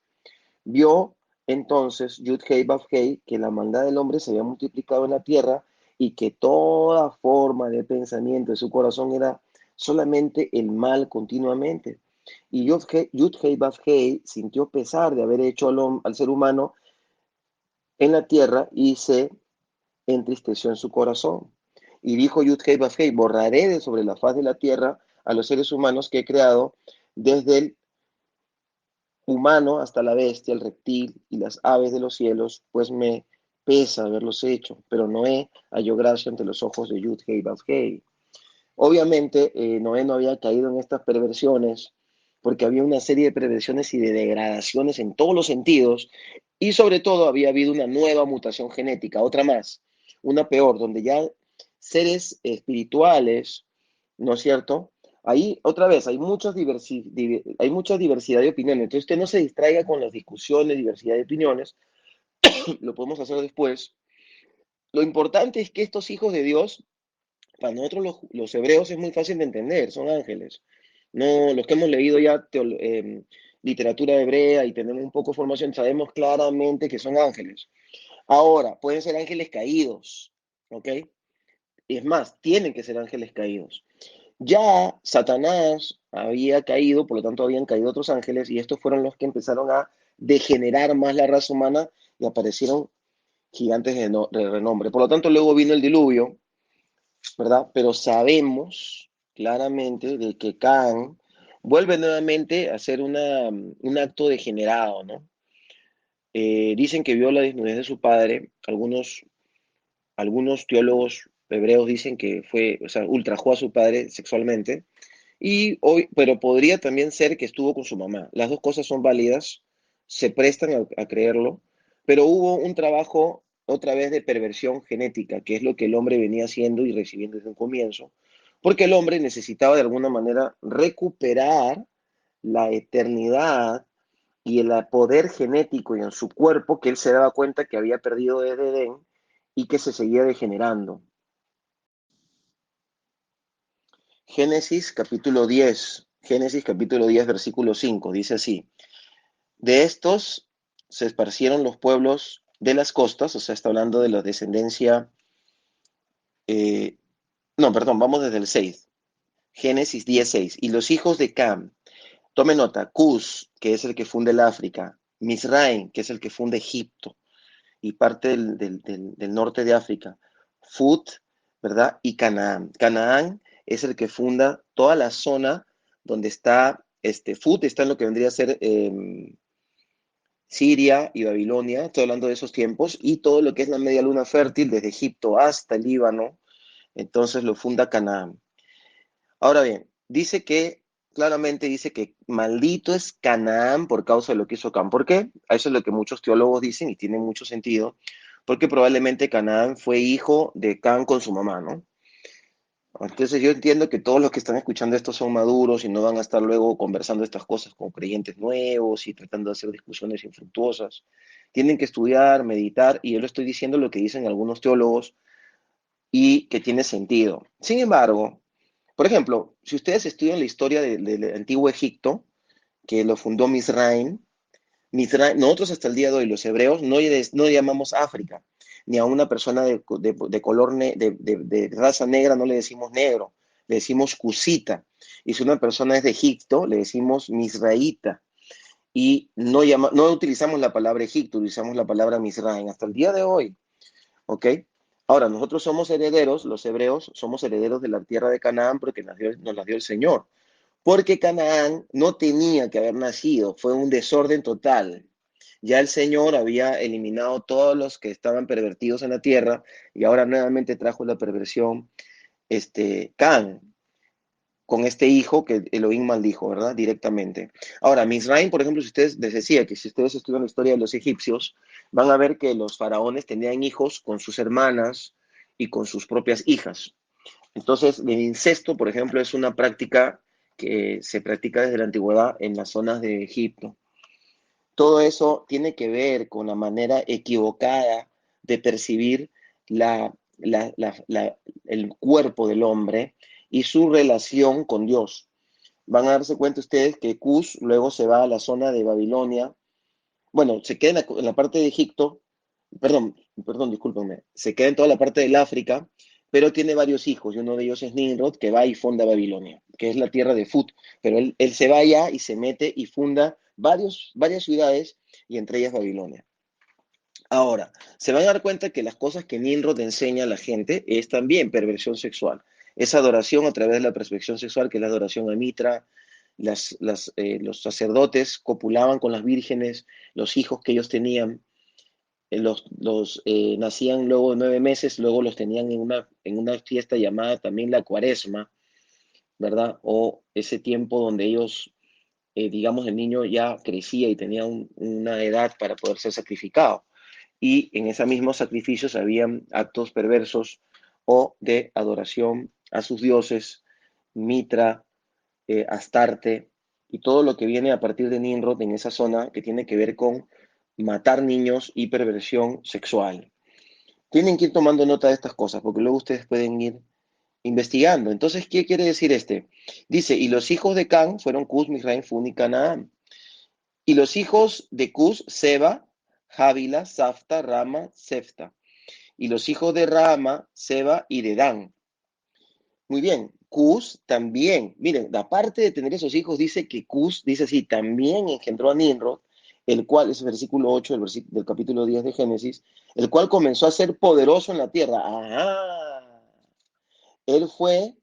Vio entonces Yud-Hei Vav-Hei que la maldad del hombre se había multiplicado en la tierra y que toda forma de pensamiento de su corazón era solamente el mal continuamente. Y Yud-Hei Vav-Hei sintió pesar de haber hecho al ser humano en la tierra y se entristeció en su corazón. Y dijo Yud-Hei Vav-Hei, borraré de sobre la faz de la tierra a los seres humanos que he creado desde el humano hasta la bestia, el reptil y las aves de los cielos, pues me pesa haberlos hecho, pero Noé halló gracia ante los ojos de Yud-Hei Vav-Hei. Obviamente, Noé no había caído en estas perversiones porque había una serie de perversiones y de degradaciones en todos los sentidos y sobre todo había habido una nueva mutación genética, otra más, una peor, donde ya seres espirituales, ¿no es cierto? Ahí, otra vez, hay mucha diversidad de opiniones. Entonces, usted no se distraiga con las discusiones, diversidad de opiniones. Lo podemos hacer después. Lo importante es que estos hijos de Dios, para nosotros los hebreos es muy fácil de entender, son ángeles. No, los que hemos leído ya literatura hebrea y tenemos un poco de formación, sabemos claramente que son ángeles. Ahora, pueden ser ángeles caídos, ¿ok? Es más, tienen que ser ángeles caídos. Ya Satanás había caído, por lo tanto habían caído otros ángeles y estos fueron los que empezaron a degenerar más la raza humana y aparecieron gigantes de renombre. Por lo tanto, luego vino el diluvio, ¿verdad? Pero sabemos claramente de que Caán vuelve nuevamente a hacer un acto degenerado, ¿no? Dicen que vio la desnudez de su padre, algunos teólogos hebreos dicen que fue, o sea, ultrajó a su padre sexualmente, pero podría también ser que estuvo con su mamá. Las dos cosas son válidas, se prestan a creerlo, pero hubo un trabajo otra vez de perversión genética, que es lo que el hombre venía haciendo y recibiendo desde un comienzo, porque el hombre necesitaba de alguna manera recuperar la eternidad y el poder genético y en su cuerpo que él se daba cuenta que había perdido desde Edén y que se seguía degenerando. Génesis capítulo 10, versículo 5, dice así, de estos se esparcieron los pueblos de las costas, o sea, está hablando de la descendencia, eh, no, perdón, vamos desde el 6, Génesis 10:6, y los hijos de Cam, tome nota, Cus, que es el que funde el África, Misraim, que es el que funde Egipto, y parte del norte de África, Fut, ¿verdad? Y Canaán. Canaán es el que funda toda la zona donde está, Fut está en lo que vendría a ser Siria y Babilonia, estoy hablando de esos tiempos, y todo lo que es la media luna fértil, desde Egipto hasta el Líbano, entonces lo funda Canaán. Ahora bien, claramente dice que maldito es Canaán por causa de lo que hizo Cam. ¿Por qué? Eso es lo que muchos teólogos dicen y tiene mucho sentido, porque probablemente Canaán fue hijo de Cam con su mamá, ¿no? Entonces yo entiendo que todos los que están escuchando esto son maduros y no van a estar luego conversando estas cosas con creyentes nuevos y tratando de hacer discusiones infructuosas. Tienen que estudiar, meditar, y yo le estoy diciendo lo que dicen algunos teólogos y que tiene sentido. Sin embargo, por ejemplo, si ustedes estudian la historia del antiguo Egipto, que lo fundó Mizraim, nosotros hasta el día de hoy, los hebreos, no llamamos África, ni a una persona de color, de raza negra no le decimos negro, le decimos cusita. Y si una persona es de Egipto, le decimos misraíta. Y no utilizamos la palabra Egipto, utilizamos la palabra Mizraim hasta el día de hoy. ¿Ok? Ahora, nosotros somos herederos, los hebreos somos herederos de la tierra de Canaán porque nos la dio el Señor. Porque Canaán no tenía que haber nacido, fue un desorden total. Ya el Señor había eliminado todos los que estaban pervertidos en la tierra y ahora nuevamente trajo la perversión, Can, con este hijo que Elohim maldijo, ¿verdad? Directamente. Ahora, Misraim, por ejemplo, si ustedes les decía que si ustedes estudian la historia de los egipcios, van a ver que los faraones tenían hijos con sus hermanas y con sus propias hijas. Entonces, el incesto, por ejemplo, es una práctica que se practica desde la antigüedad en las zonas de Egipto. Todo eso tiene que ver con la manera equivocada de percibir la, el cuerpo del hombre y su relación con Dios. Van a darse cuenta ustedes que Cus luego se va a la zona de Babilonia. Bueno, se queda en la parte de Egipto, perdón, discúlpenme, se queda en toda la parte del África, pero tiene varios hijos, y uno de ellos es Nimrod, que va y funda Babilonia, que es la tierra de Fut, pero él se va allá y se mete y funda varias ciudades, y entre ellas Babilonia. Ahora, se van a dar cuenta que las cosas que Nimrod enseña a la gente es también perversión sexual. Es adoración a través de la perversión sexual, que es la adoración a Mitra. Los sacerdotes copulaban con las vírgenes, los hijos que ellos tenían, nacían luego de 9 meses, luego los tenían en una fiesta llamada también la cuaresma, ¿verdad? O ese tiempo donde ellos, digamos, el niño ya crecía y tenía una edad para poder ser sacrificado. Y en esos mismos sacrificios habían actos perversos o de adoración a sus dioses, Mitra, Astarte, y todo lo que viene a partir de Nimrod en esa zona que tiene que ver con matar niños y perversión sexual. Tienen que ir tomando nota de estas cosas, porque luego ustedes pueden ir investigando. Entonces, ¿qué quiere decir este? Dice, y los hijos de Can fueron Cus, Misraim, Fun y Canaán. Y los hijos de Cus, Seba, Jávila, Safta, Rama, Sefta. Y los hijos de Rama, Seba y Dedán. Muy bien, Cus también, miren, aparte de tener esos hijos, dice que Cus, dice así, también engendró a Nimrod, el cual, es el versículo 8 del capítulo 10 de Génesis, el cual comenzó a ser poderoso en la tierra. Ajá. Él fue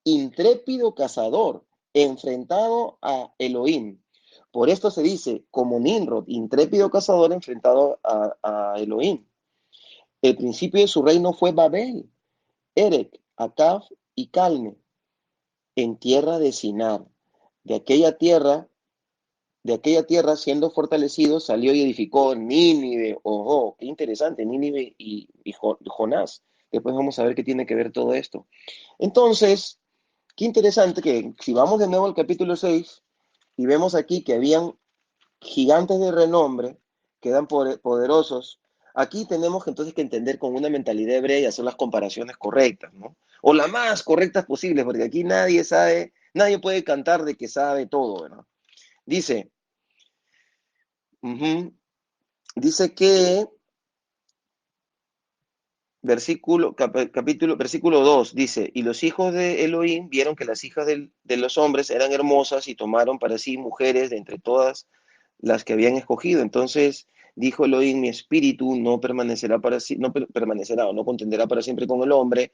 intrépido cazador, enfrentado a Elohim. Por esto se dice, como Nimrod, intrépido cazador enfrentado a Elohim. El principio de su reino fue Babel, Erech, Acab y Calne, en tierra de Sinar. De aquella tierra, de aquella tierra, siendo fortalecido, salió y edificó Nínive. Ojo, qué interesante, Nínive y Jonás. Después vamos a ver qué tiene que ver todo esto. Entonces, qué interesante que si vamos de nuevo al capítulo 6 y vemos aquí que habían gigantes de renombre, que eran poderosos, aquí tenemos entonces que entender con una mentalidad hebrea y hacer las comparaciones correctas, ¿no? O las más correctas posibles, porque aquí nadie sabe, nadie puede cantar de que sabe todo, ¿verdad? Dice, uh-huh, dice que versículo 2 dice, y los hijos de Elohim vieron que las hijas de los hombres eran hermosas y tomaron para sí mujeres de entre todas las que habían escogido. Entonces Dijo Elohim, mi espíritu no permanecerá no permanecerá o no contenderá para siempre con el hombre,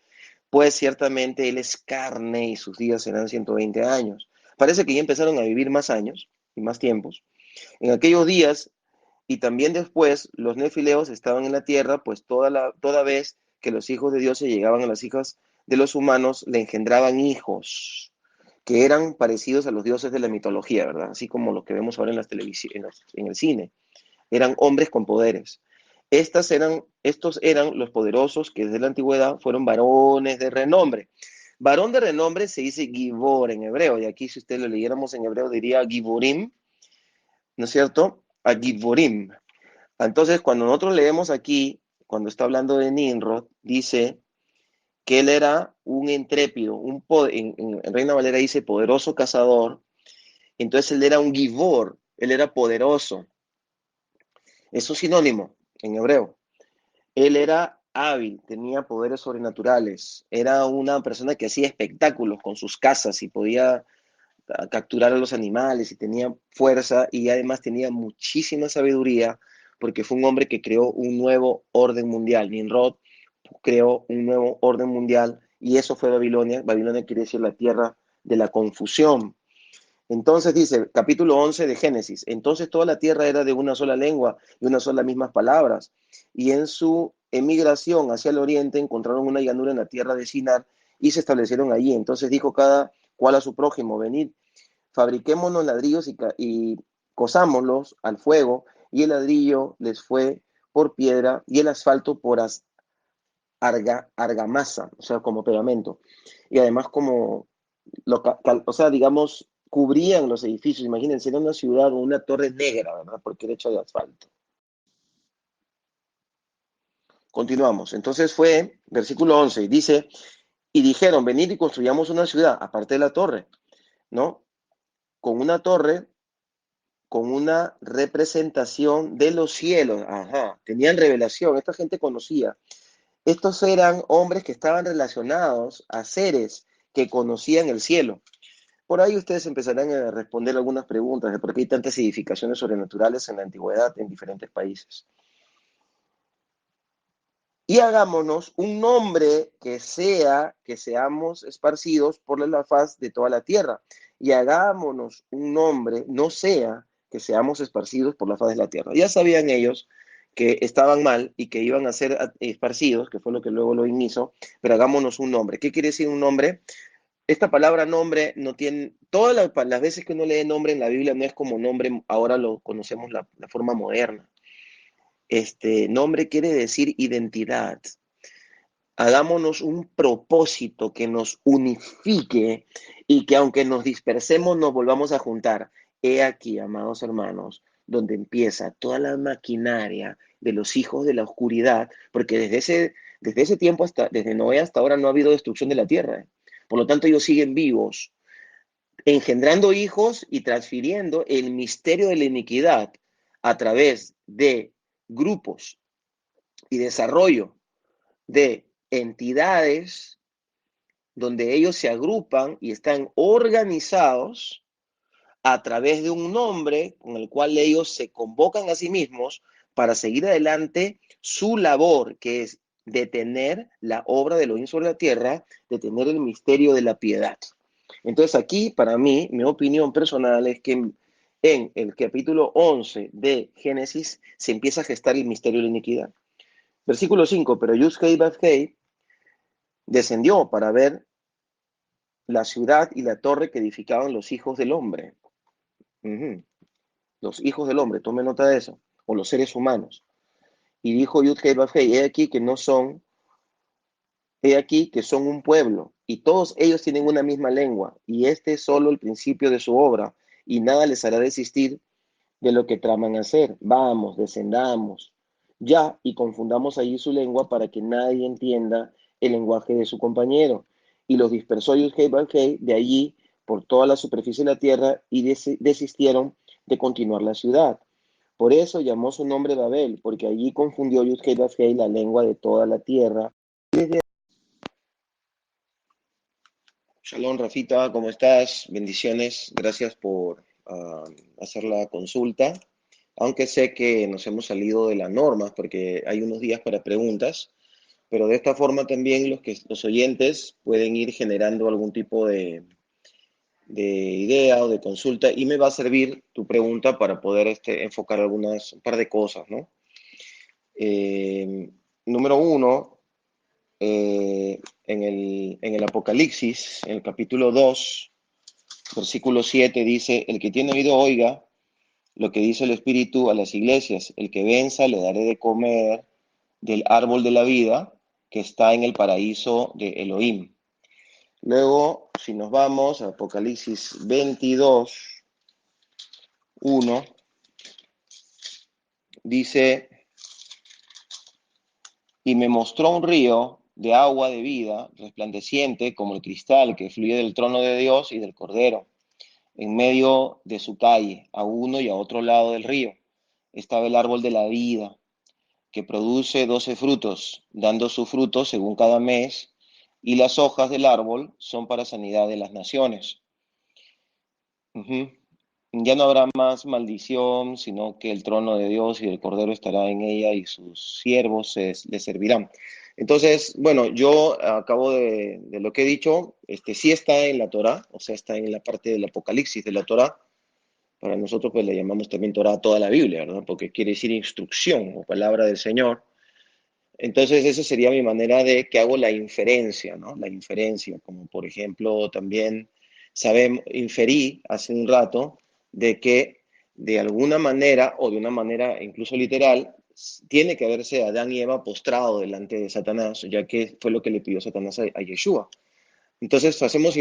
pues ciertamente él es carne y sus días serán 120 años. Parece que ya empezaron a vivir más años y más tiempos. En aquellos días y también después los nefileos estaban en la tierra, pues toda vez que los hijos de Dios se llegaban a las hijas de los humanos, le engendraban hijos que eran parecidos a los dioses de la mitología, ¿verdad? Así como los que vemos ahora en las en el cine. Eran hombres con poderes. Estos eran los poderosos que desde la antigüedad fueron varones de renombre. Varón de renombre se dice Gibor en hebreo, y aquí si usted lo leyéramos en hebreo diría Giborim, ¿no es cierto? A Giborim. Entonces, cuando nosotros leemos aquí, cuando está hablando de Nimrod, dice que él era un intrépido, en Reina Valera dice poderoso cazador, entonces él era un Gibor, él era poderoso. Es un sinónimo en hebreo. Él era hábil, tenía poderes sobrenaturales, era una persona que hacía espectáculos con sus cazas y podía capturar a los animales y tenía fuerza y además tenía muchísima sabiduría porque fue un hombre que creó un nuevo orden mundial. Nimrod creó un nuevo orden mundial y eso fue Babilonia. Babilonia quiere decir la tierra de la confusión. Entonces dice, capítulo 11 de Génesis, entonces toda la tierra era de una sola lengua y una sola mismas palabras. Y en su emigración hacia el oriente encontraron una llanura en la tierra de Sinar y se establecieron allí. Entonces dijo cada cual a su prójimo, venid, fabriquémonos ladrillos y cosámoslos al fuego, y el ladrillo les fue por piedra y el asfalto por argamasa, o sea, como pegamento. Y además como, o sea, digamos, cubrían los edificios. Imagínense, era una ciudad o una torre negra, ¿verdad? Porque era hecha de asfalto. Continuamos. Entonces fue, versículo 11, dice, y dijeron, venid y construyamos una ciudad, aparte de la torre, ¿no? Con una torre, con una representación de los cielos. Ajá, tenían revelación, esta gente conocía. Estos eran hombres que estaban relacionados a seres que conocían el cielo. Por ahí ustedes empezarán a responder algunas preguntas de por qué hay tantas edificaciones sobrenaturales en la antigüedad en diferentes países. Y hagámonos un nombre que seamos esparcidos por la faz de toda la tierra. Y hagámonos un nombre, no sea que seamos esparcidos por la faz de la tierra. Ya sabían ellos que estaban mal y que iban a ser esparcidos, que fue lo que luego lo hizo, pero hagámonos un nombre. ¿Qué quiere decir un nombre? Esta palabra nombre no tiene, todas las veces que uno lee nombre en la Biblia no es como nombre, ahora lo conocemos la forma moderna. Nombre quiere decir identidad. Hagámonos un propósito que nos unifique y que aunque nos dispersemos nos volvamos a juntar. He aquí, amados hermanos, donde empieza toda la maquinaria de los hijos de la oscuridad, porque desde ese tiempo, desde Noé hasta ahora no ha habido destrucción de la tierra. Por lo tanto, ellos siguen vivos, engendrando hijos y transfiriendo el misterio de la iniquidad a través de grupos y desarrollo de entidades donde ellos se agrupan y están organizados a través de un nombre con el cual ellos se convocan a sí mismos para seguir adelante su labor, que es detener la obra de Elohim sobre la tierra, detener el misterio de la piedad. Entonces aquí, para mí, mi opinión personal es que en el capítulo 11 de Génesis se empieza a gestar el misterio de la iniquidad. Versículo 5, pero Yud-Hei Vav-Hei descendió para ver la ciudad y la torre que edificaban los hijos del hombre. Los hijos del hombre, tome nota de eso, o los seres humanos. Y dijo Yud-Hei Vav-Hei, he aquí que son un pueblo, y todos ellos tienen una misma lengua, y este es solo el principio de su obra, y nada les hará desistir de lo que traman hacer. Vamos, descendamos ya y confundamos allí su lengua para que nadie entienda el lenguaje de su compañero. Y los dispersó Yud-Hei de allí por toda la superficie de la tierra y desistieron de continuar la ciudad. Por eso llamó su nombre Babel, porque allí confundió Yud-Hei la lengua de toda la tierra. Shalom, Rafita, ¿cómo estás? Bendiciones, gracias por hacer la consulta. aunque sé que nos hemos salido de las normas porque hay unos días para preguntas, pero de esta forma también los oyentes pueden ir generando algún tipo de idea o de consulta y me va a servir tu pregunta para poder enfocar un par de cosas, ¿no? Eh, Número uno, en el Apocalipsis, en el capítulo 2 versículo 7 dice, el que tiene oído oiga lo que dice el Espíritu a las iglesias, el que venza le daré de comer del árbol de la vida que está en el paraíso de Elohim. Luego, si nos vamos a Apocalipsis 22:1, dice, y me mostró un río de agua de vida, resplandeciente como el cristal que fluye del trono de Dios y del Cordero, en medio de su calle, a uno y a otro lado del río. Estaba el árbol de la vida, que produce 12 frutos, dando su fruto según cada mes, y las hojas del árbol son para sanidad de las naciones. Ujú. Ya no habrá más maldición, sino que el trono de Dios y el Cordero estará en ella y sus siervos le servirán. Entonces, bueno, yo acabo de lo que he dicho, sí está en la Torá, o sea, está en la parte del Apocalipsis de la Torá. Para nosotros pues le llamamos también Torá a toda la Biblia, ¿verdad? Porque quiere decir instrucción o palabra del Señor. Entonces, esa sería mi manera de que hago la inferencia, ¿no? La inferencia, como por ejemplo también inferí hace un rato de que de alguna manera o de una manera incluso literal, tiene que haberse Adán y Eva postrado delante de Satanás, ya que fue lo que le pidió Satanás a Yeshua. Entonces,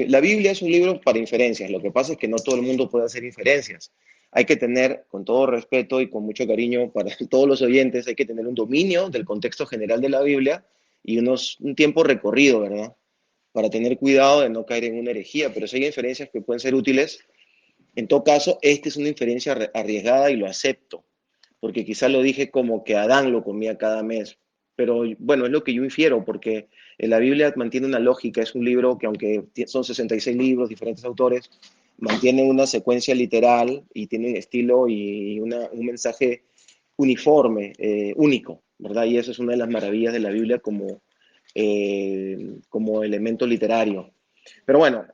la Biblia es un libro para inferencias. Lo que pasa es que no todo el mundo puede hacer inferencias. Hay que tener, con todo respeto y con mucho cariño para todos los oyentes, hay que tener un dominio del contexto general de la Biblia y un tiempo recorrido, ¿verdad? Para tener cuidado de no caer en una herejía. Pero si hay inferencias que pueden ser útiles, en todo caso, esta es una inferencia arriesgada y lo acepto, porque quizá lo dije como que Adán lo comía cada mes, pero bueno, es lo que yo infiero, porque la Biblia mantiene una lógica, es un libro que aunque son 66 libros, diferentes autores, mantiene una secuencia literal y tiene un estilo y un mensaje uniforme, único, ¿verdad? Y eso es una de las maravillas de la Biblia como elemento literario. Pero bueno,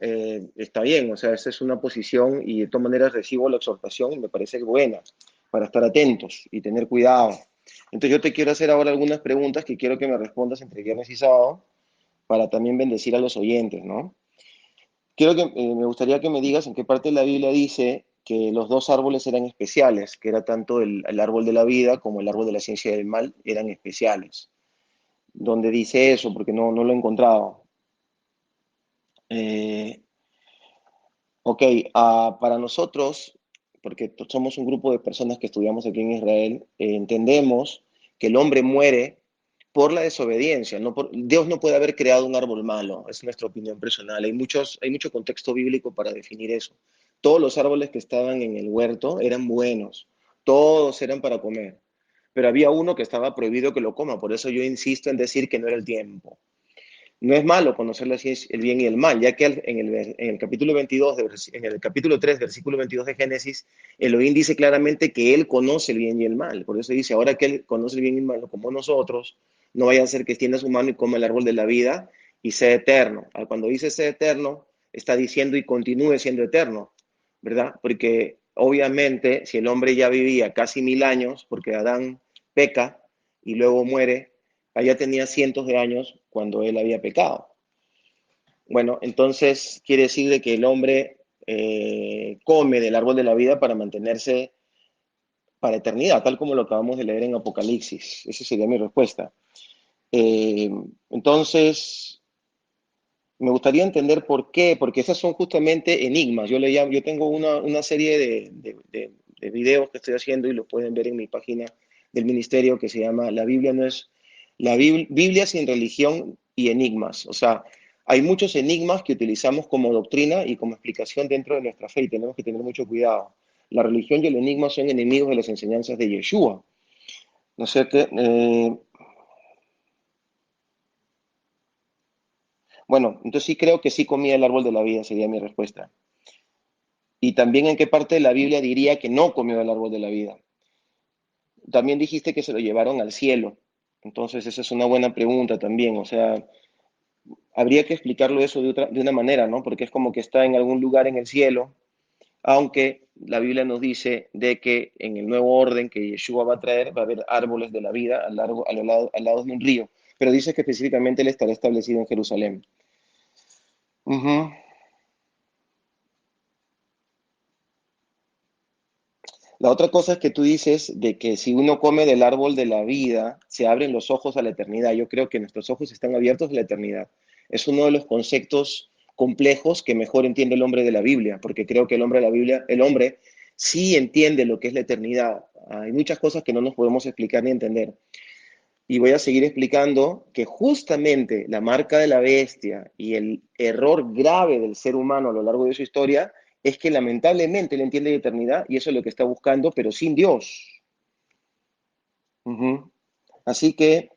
está bien, o sea, esa es una posición y de todas maneras recibo la exhortación y me parece buena para estar atentos y tener cuidado. Entonces yo te quiero hacer ahora algunas preguntas que quiero que me respondas entre viernes y sábado para también bendecir a los oyentes, ¿no? Me gustaría que me digas en qué parte de la Biblia dice que los dos árboles eran especiales, que era tanto el árbol de la vida como el árbol de la ciencia del mal eran especiales. ¿Dónde dice eso? Porque no lo he encontrado. Eh, Ok, para nosotros, porque somos un grupo de personas que estudiamos aquí en Israel, entendemos que el hombre muere por la desobediencia. Dios no puede haber creado un árbol malo, es nuestra opinión personal. Hay mucho contexto bíblico para definir eso. Todos los árboles que estaban en el huerto eran buenos, todos eran para comer, pero había uno que estaba prohibido que lo coma, por eso yo insisto en decir que no era el tiempo. No es malo conocer la ciencia, el bien y el mal, ya que en el capítulo 22, en el capítulo 3, versículo 22 de Génesis, Elohim dice claramente que él conoce el bien y el mal. Por eso dice, ahora que él conoce el bien y el mal, como nosotros, no vaya a ser que extienda su mano y coma el árbol de la vida y sea eterno. Cuando dice sea eterno, está diciendo y continúe siendo eterno, ¿verdad? Porque obviamente si el hombre ya vivía casi 1000 años, porque Adán peca y luego muere, allá tenía cientos de años cuando él había pecado. Bueno, entonces quiere decir de que el hombre come del árbol de la vida para mantenerse para eternidad, tal como lo acabamos de leer en Apocalipsis. Esa sería mi respuesta. Eh, entonces, me gustaría entender por qué, porque esas son justamente enigmas. Yo tengo una serie de videos que estoy haciendo y lo pueden ver en mi página del ministerio que se llama La Biblia no es la Biblia sin religión y enigmas. O sea, hay muchos enigmas que utilizamos como doctrina y como explicación dentro de nuestra fe y tenemos que tener mucho cuidado. La religión y el enigma son enemigos de las enseñanzas de Yeshua. ¿No es cierto? Bueno, entonces sí creo que sí comía el árbol de la vida, sería mi respuesta. Y también en qué parte de la Biblia diría que no comió del árbol de la vida. también dijiste que se lo llevaron al cielo. Entonces, esa es una buena pregunta también. O sea, habría que explicarlo eso de una manera, ¿no? Porque es como que está en algún lugar en el cielo, aunque la Biblia nos dice de que en el nuevo orden que Yeshua va a traer va a haber árboles de la vida al lado de un río, pero dice que específicamente él estará establecido en Jerusalén. Ujú. La otra cosa es que tú dices de que si uno come del árbol de la vida, se abren los ojos a la eternidad. Yo creo que nuestros ojos están abiertos a la eternidad. Es uno de los conceptos complejos que mejor entiende el hombre de la Biblia, porque creo que el hombre de la Biblia, el hombre sí entiende lo que es la eternidad. Hay muchas cosas que no nos podemos explicar ni entender. Y voy a seguir explicando que justamente la marca de la bestia y el error grave del ser humano a lo largo de su historia es que lamentablemente él entiende la eternidad y eso es lo que está buscando, pero sin Dios. Ujú. Así que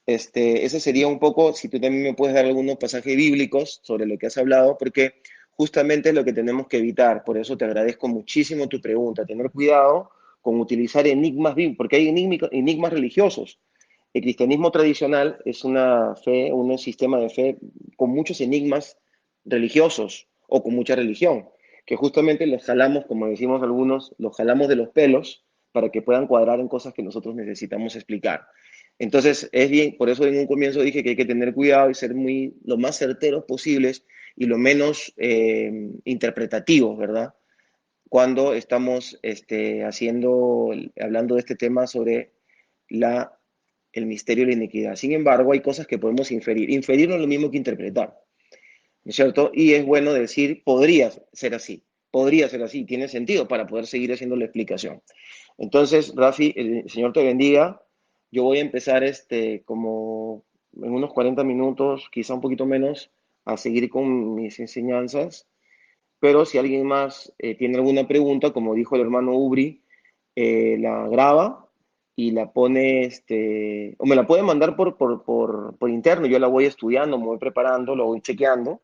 ese sería un poco, si tú también me puedes dar algunos pasajes bíblicos sobre lo que has hablado, porque justamente es lo que tenemos que evitar. Por eso te agradezco muchísimo tu pregunta, tener cuidado con utilizar enigmas bíblicos, porque hay enigmas religiosos. El cristianismo tradicional es una fe, un sistema de fe con muchos enigmas religiosos o con mucha religión, que justamente los jalamos, como decimos algunos, los jalamos de los pelos para que puedan cuadrar en cosas que nosotros necesitamos explicar. Entonces, es bien, por eso en un comienzo dije que hay que tener cuidado y ser lo más certeros posibles y lo menos interpretativos, ¿verdad? Cuando estamos hablando de este tema sobre la, el misterio de la iniquidad. Sin embargo, hay cosas que podemos inferir. Inferir no es lo mismo que interpretar, ¿no es cierto? Y es bueno decir, podría ser así, tiene sentido para poder seguir haciendo la explicación. Entonces, Rafi, el Señor te bendiga. Yo voy a empezar como en unos 40 minutos, quizá un poquito menos, a seguir con mis enseñanzas. Pero si alguien más tiene alguna pregunta, como dijo el hermano Ubri, la graba y la pone, o me la puede mandar por interno, yo la voy estudiando, me voy preparando, lo voy chequeando,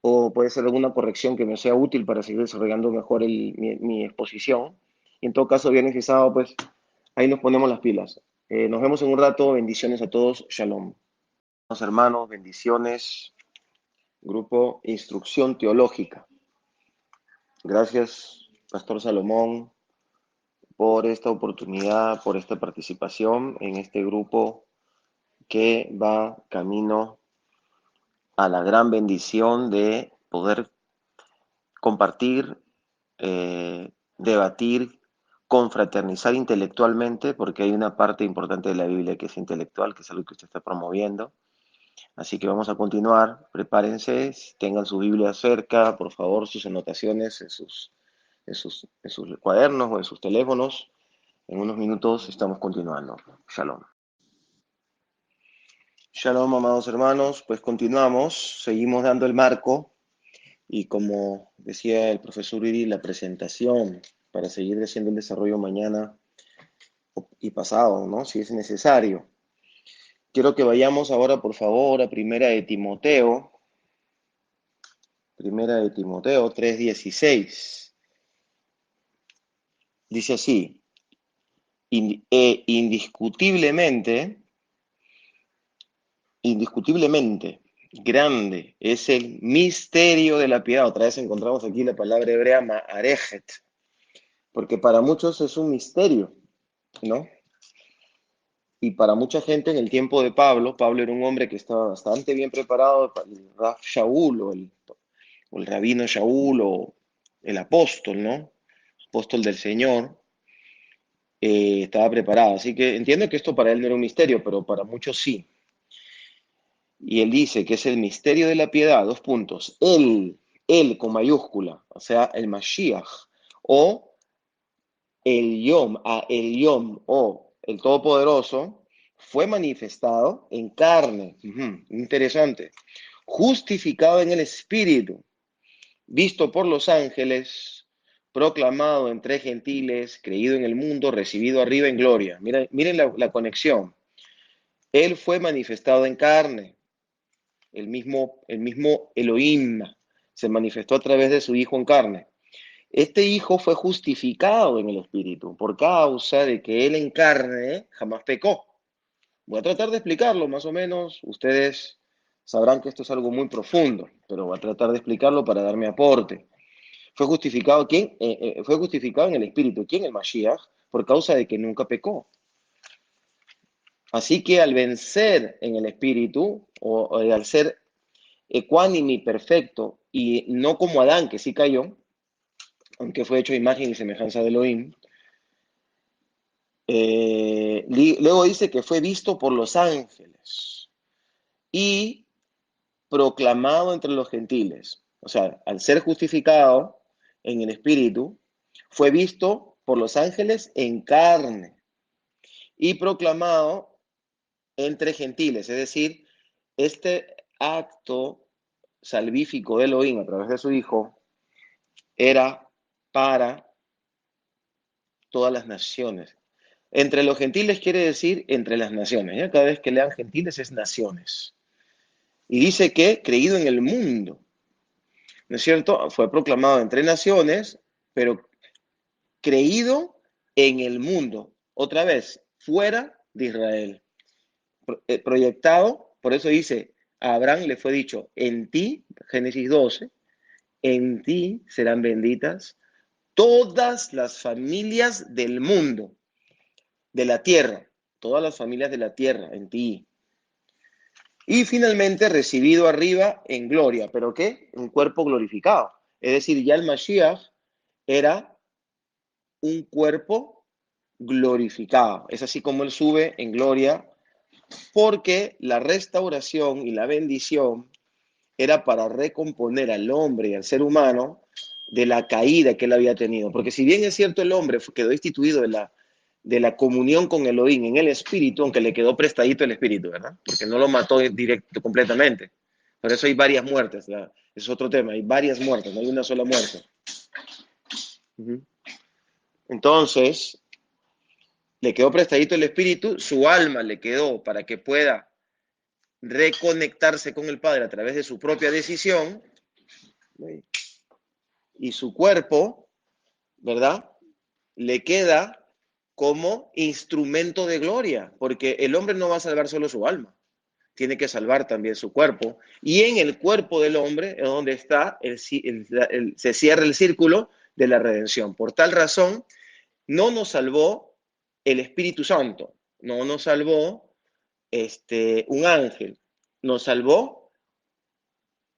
o puede ser alguna corrección que me sea útil para seguir desarrollando mejor mi exposición. Y en todo caso, viernes y sábado, pues ahí nos ponemos las pilas. Nos vemos en un rato, bendiciones a todos, shalom. Los hermanos, bendiciones, grupo Instrucción Teológica. Gracias, Pastor Salomón, por esta oportunidad, por esta participación en este grupo que va camino a la gran bendición de poder compartir, debatir, confraternizar intelectualmente, porque hay una parte importante de la Biblia que es intelectual, que es algo que usted está promoviendo. Así que vamos a continuar. Prepárense, tengan su Biblia cerca, por favor, sus anotaciones en sus cuadernos o en sus teléfonos. En unos minutos estamos continuando. Shalom. Shalom, amados hermanos. Pues continuamos, seguimos dando el marco y como decía el profesor Uri, la presentación para seguir haciendo el desarrollo mañana y pasado, ¿no? Si es necesario. Quiero que vayamos ahora, por favor, a Primera de Timoteo 3:16. Dice así, indiscutiblemente grande es el misterio de la piedad. Otra vez encontramos aquí la palabra hebrea ma'arejet, porque para muchos es un misterio, ¿no? Y para mucha gente en el tiempo de Pablo era un hombre que estaba bastante bien preparado, el Raf Shaul o el rabino Shaul o el apóstol, ¿no? Apóstol del Señor, estaba preparado. Así que entiendo que esto para él no era un misterio, pero para muchos sí. Y él dice que es el misterio de la piedad, dos puntos. Él con mayúscula, o sea, el Mashiach, o el Yom, o el Todopoderoso, fue manifestado en carne. Interesante. Justificado en el Espíritu, visto por los ángeles, proclamado entre gentiles, creído en el mundo, recibido arriba en gloria. Miren la conexión. Él fue manifestado en carne. El mismo Elohim se manifestó a través de su Hijo en carne. Este hijo fue justificado en el Espíritu por causa de que él en carne jamás pecó. Voy a tratar de explicarlo más o menos. Ustedes sabrán que esto es algo muy profundo, pero voy a tratar de explicarlo para dar mi aporte. Fue justificado, ¿quién? Fue justificado en el Espíritu. ¿Quién? El Mashiach, por causa de que nunca pecó. Así que al vencer en el Espíritu, o al ser ecuánime y perfecto, y no como Adán, que sí cayó, aunque fue hecho a imagen y semejanza de Elohim, luego dice que fue visto por los ángeles y proclamado entre los gentiles. O sea, al ser justificado en el Espíritu, fue visto por los ángeles en carne y proclamado entre gentiles. Es decir, este acto salvífico de Elohim a través de su Hijo era para todas las naciones. Entre los gentiles quiere decir entre las naciones. ¿Ya? Cada vez que lean gentiles es naciones. Y dice que creído en el mundo. ¿No es cierto? Fue proclamado entre naciones, pero creído en el mundo. Otra vez, fuera de Israel. Proyectado, por eso dice, a Abraham le fue dicho, en ti, Génesis 12, en ti serán benditas todas las familias del mundo, de la tierra, todas las familias de la tierra, en ti. Y finalmente recibido arriba en gloria, ¿pero qué? Un cuerpo glorificado. Es decir, ya el Mashiach era un cuerpo glorificado. Es así como él sube en gloria, porque la restauración y la bendición era para recomponer al hombre y al ser humano de la caída que él había tenido. Porque si bien es cierto el hombre quedó instituido de la comunión con Elohim en el espíritu, aunque le quedó prestadito el espíritu, ¿verdad? Porque no lo mató directo completamente. Por eso hay varias muertes, ¿verdad? Es otro tema, hay varias muertes, no hay una sola muerte. Entonces, le quedó prestadito el espíritu, su alma le quedó para que pueda reconectarse con el Padre a través de su propia decisión, y su cuerpo, ¿verdad? Le queda como instrumento de gloria, porque el hombre no va a salvar solo su alma, tiene que salvar también su cuerpo, y en el cuerpo del hombre es donde está, se cierra el círculo de la redención. Por tal razón, no nos salvó el Espíritu Santo, no nos salvó un ángel, nos salvó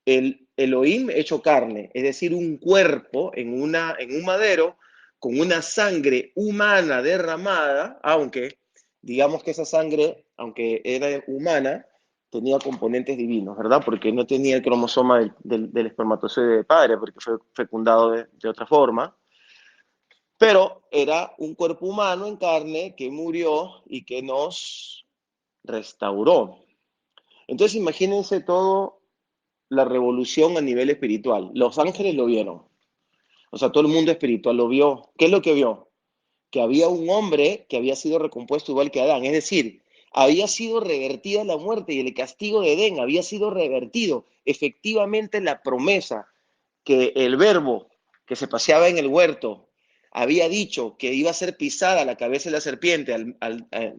el Elohim hecho carne, es decir, un cuerpo en un madero con una sangre humana derramada, aunque digamos que esa sangre, aunque era humana, tenía componentes divinos, ¿verdad? Porque no tenía el cromosoma del espermatozoide de padre, porque fue fecundado de otra forma, pero era un cuerpo humano en carne que murió y que nos restauró. Entonces imagínense todo la revolución a nivel espiritual. Los ángeles lo vieron. O sea, todo el mundo espiritual lo vio. ¿Qué es lo que vio? Que había un hombre que había sido recompuesto igual que Adán. Es decir, había sido revertida la muerte y el castigo de Edén había sido revertido. Efectivamente, la promesa que el verbo que se paseaba en el huerto había dicho que iba a ser pisada la cabeza de la serpiente,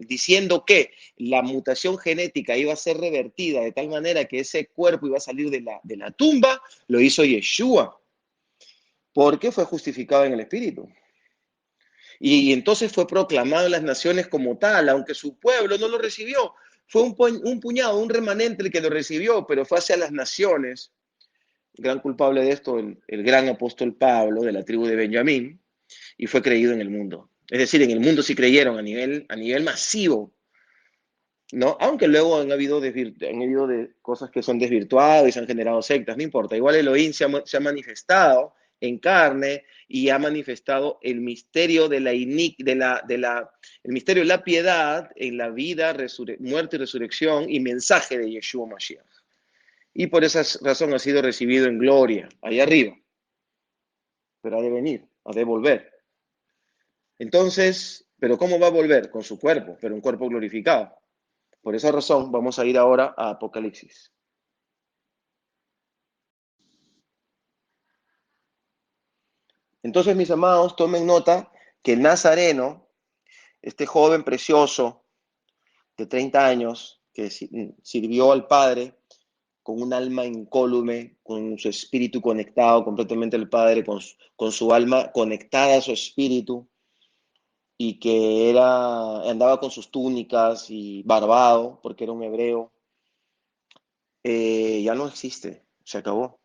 diciendo que la mutación genética iba a ser revertida de tal manera que ese cuerpo iba a salir de la tumba, lo hizo Yeshua, porque fue justificado en el Espíritu. Y entonces fue proclamado en las naciones como tal, aunque su pueblo no lo recibió. Fue un puñado, un remanente el que lo recibió, pero fue hacia las naciones. Gran culpable de esto, el gran apóstol Pablo, de la tribu de Benjamín, y fue creído en el mundo. Es decir, en el mundo sí creyeron a nivel masivo, ¿no? Aunque luego han habido de cosas que son desvirtuadas y se han generado sectas, no importa. Igual Elohim se ha manifestado en carne y ha manifestado el misterio de el misterio de la piedad en la vida, muerte y resurrección y mensaje de Yeshua Mashiach. Y por esa razón ha sido recibido en gloria, allá arriba. Pero ha de venir, ha de volver. Entonces, ¿pero cómo va a volver? Con su cuerpo, pero un cuerpo glorificado. Por esa razón vamos a ir ahora a Apocalipsis. Entonces, mis amados, tomen nota que el Nazareno, este joven precioso de 30 años que sirvió al Padre con un alma incólume, con su espíritu conectado completamente al Padre, con su alma conectada a su espíritu, y que andaba con sus túnicas y barbado, porque era un hebreo, ya no existe, se acabó.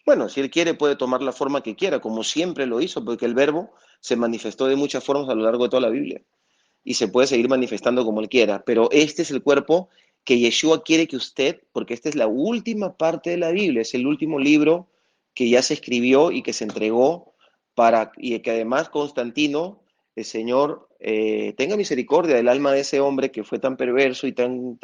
Bueno, si él quiere puede tomar la forma que quiera, como siempre lo hizo, porque el verbo se manifestó de muchas formas a lo largo de toda la Biblia y se puede seguir manifestando como él quiera, pero este es el cuerpo que Yeshua quiere que usted, porque esta es la última parte de la Biblia, es el último libro que ya se escribió y que se entregó y que además Constantino, el Señor, tenga misericordia del alma de ese hombre que fue tan perverso y tan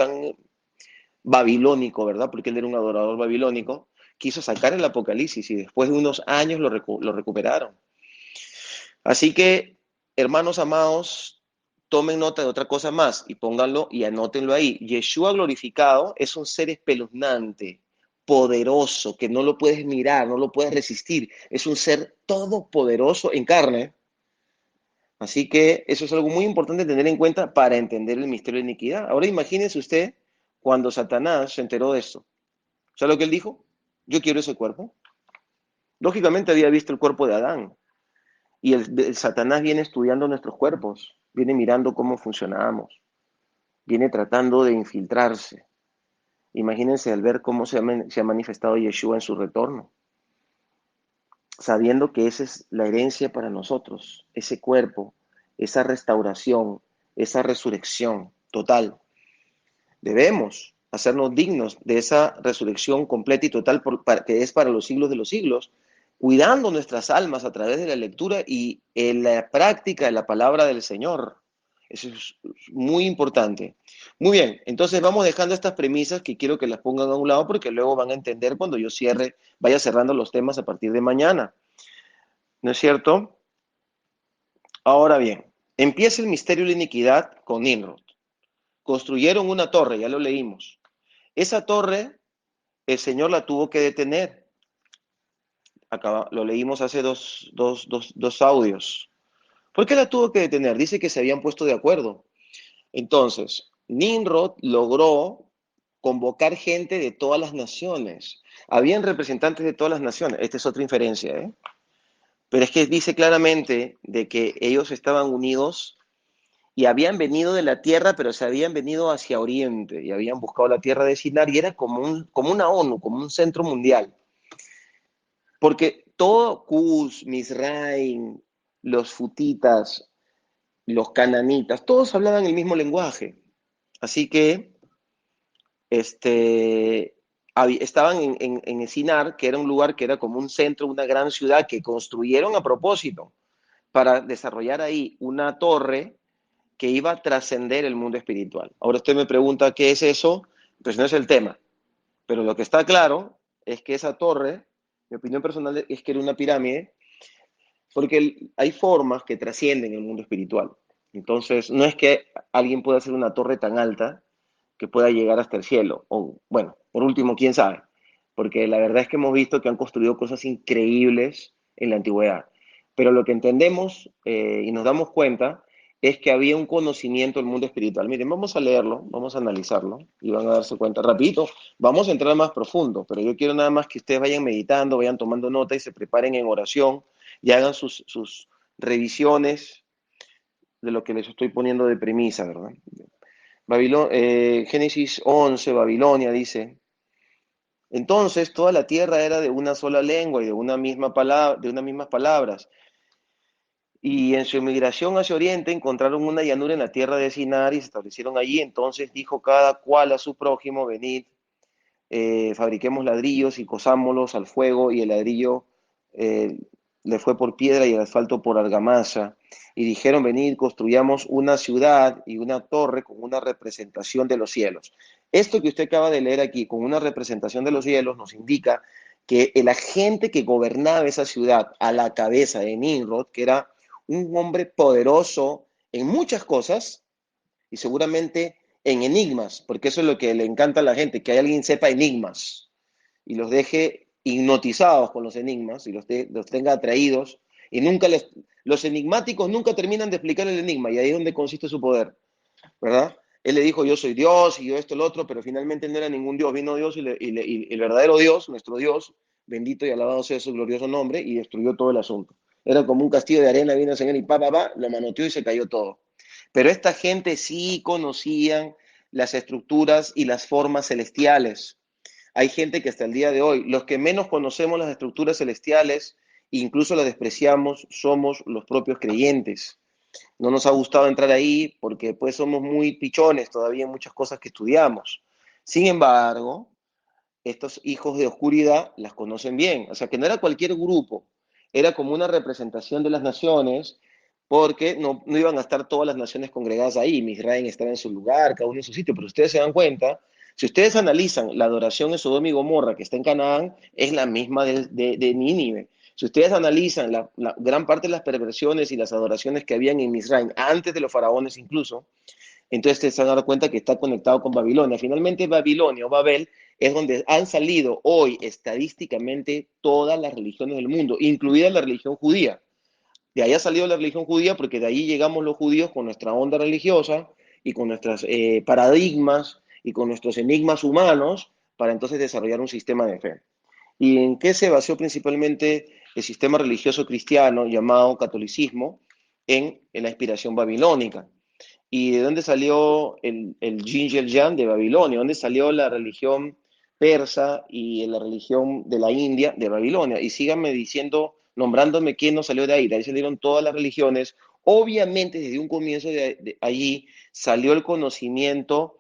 babilónico, ¿verdad? Porque él era un adorador babilónico, quiso sacar el Apocalipsis y después de unos años lo recuperaron. Así que, hermanos amados, tomen nota de otra cosa más y pónganlo y anótenlo ahí. Yeshua glorificado es un ser espeluznante, poderoso, que no lo puedes mirar, no lo puedes resistir. Es un ser todopoderoso en carne. Así que eso es algo muy importante tener en cuenta para entender el misterio de iniquidad. Ahora imagínense usted cuando Satanás se enteró de esto. ¿Sabe lo que él dijo? Yo quiero ese cuerpo. Lógicamente había visto el cuerpo de Adán. Y el Satanás viene estudiando nuestros cuerpos, viene mirando cómo funcionamos, viene tratando de infiltrarse. Imagínense al ver cómo se ha manifestado Yeshua en su retorno, sabiendo que esa es la herencia para nosotros, ese cuerpo, esa restauración, esa resurrección total. Debemos hacernos dignos de esa resurrección completa y total que es para los siglos de los siglos, cuidando nuestras almas a través de la lectura y en la práctica de la palabra del Señor. Eso es muy importante. Muy bien, entonces vamos dejando estas premisas que quiero que las pongan a un lado porque luego van a entender cuando yo vaya cerrando los temas a partir de mañana. ¿No es cierto? Ahora bien, empieza el misterio de la iniquidad con Nimrod. Construyeron una torre, ya lo leímos. Esa torre el Señor la tuvo que detener. Lo leímos hace dos audios. ¿Por qué la tuvo que detener? Dice que se habían puesto de acuerdo. Entonces, Nimrod logró convocar gente de todas las naciones. Habían representantes de todas las naciones. Esta es otra inferencia, ¿eh? Pero es que dice claramente de que ellos estaban unidos y habían venido de la tierra, pero se habían venido hacia Oriente y habían buscado la tierra de Sinar y era como una ONU, como un centro mundial. Porque todo Cus, Misraim, los futitas, los cananitas, todos hablaban el mismo lenguaje. Así que estaban en Sinar, que era un lugar que era como un centro, una gran ciudad que construyeron a propósito para desarrollar ahí una torre que iba a trascender el mundo espiritual. Ahora usted me pregunta qué es eso, pues no es el tema. Pero lo que está claro es que esa torre, mi opinión personal es que era una pirámide, porque hay formas que trascienden el mundo espiritual. Entonces, no es que alguien pueda hacer una torre tan alta que pueda llegar hasta el cielo. O, bueno, por último, quién sabe. Porque la verdad es que hemos visto que han construido cosas increíbles en la antigüedad. Pero lo que entendemos y nos damos cuenta es que había un conocimiento del mundo espiritual. Miren, vamos a leerlo, vamos a analizarlo y van a darse cuenta rapidito. Vamos a entrar más profundo, pero yo quiero nada más que ustedes vayan meditando, vayan tomando nota y se preparen en oración y hagan sus revisiones de lo que les estoy poniendo de premisa, ¿verdad? Génesis 11, Babilonia dice, entonces toda la tierra era de una sola lengua y de una misma palabra, de unas mismas palabras. Y en su emigración hacia Oriente encontraron una llanura en la tierra de Sinar y se establecieron allí. Entonces dijo cada cual a su prójimo, venid, fabriquemos ladrillos y cosámoslos al fuego, y el ladrillo eh, le fue por piedra y el asfalto por argamasa. Y dijeron, venid, construyamos una ciudad y una torre con una representación de los cielos. Esto que usted acaba de leer aquí, con una representación de los cielos, nos indica que el agente que gobernaba esa ciudad a la cabeza de Nimrod, que era un hombre poderoso en muchas cosas, y seguramente en enigmas, porque eso es lo que le encanta a la gente, que alguien sepa enigmas y los deje hipnotizados con los enigmas y los tenga atraídos Y los enigmáticos nunca terminan de explicar el enigma, y ahí es donde consiste su poder, ¿verdad? Él le dijo, yo soy Dios, y yo esto, el otro, pero finalmente no era ningún Dios. Vino Dios y el verdadero Dios, nuestro Dios, bendito y alabado sea su glorioso nombre, y destruyó todo el asunto. Era como un castillo de arena, vino el Señor y lo manoteó y se cayó todo. Pero esta gente sí conocían las estructuras y las formas celestiales. Hay gente que hasta el día de hoy, los que menos conocemos las estructuras celestiales, incluso las despreciamos, somos los propios creyentes. No nos ha gustado entrar ahí porque pues somos muy pichones todavía en muchas cosas que estudiamos. Sin embargo, estos hijos de oscuridad las conocen bien. O sea, que no era cualquier grupo, era como una representación de las naciones, porque no iban a estar todas las naciones congregadas ahí. Misraim estaba en su lugar, cada uno en su sitio, pero ustedes se dan cuenta, si ustedes analizan la adoración en Sodoma y Gomorra que está en Canaán, es la misma de Nínive. Si ustedes analizan la gran parte de las perversiones y las adoraciones que habían en Misraim, antes de los faraones incluso, entonces se van a dar cuenta que está conectado con Babilonia. Finalmente, Babilonia o Babel es donde han salido hoy estadísticamente todas las religiones del mundo, incluida la religión judía. De ahí ha salido la religión judía porque de ahí llegamos los judíos con nuestra onda religiosa y con nuestros paradigmas y con nuestros enigmas humanos para entonces desarrollar un sistema de fe. ¿Y en qué se basó principalmente el sistema religioso cristiano llamado catolicismo? En la inspiración babilónica. ¿Y de dónde salió el Yin y el Yang? De Babilonia. ¿Dónde salió la religión persa y la religión de la India? De Babilonia. Y síganme diciendo, nombrándome quién no salió de ahí. De ahí salieron todas las religiones. Obviamente, desde un comienzo de allí salió el conocimiento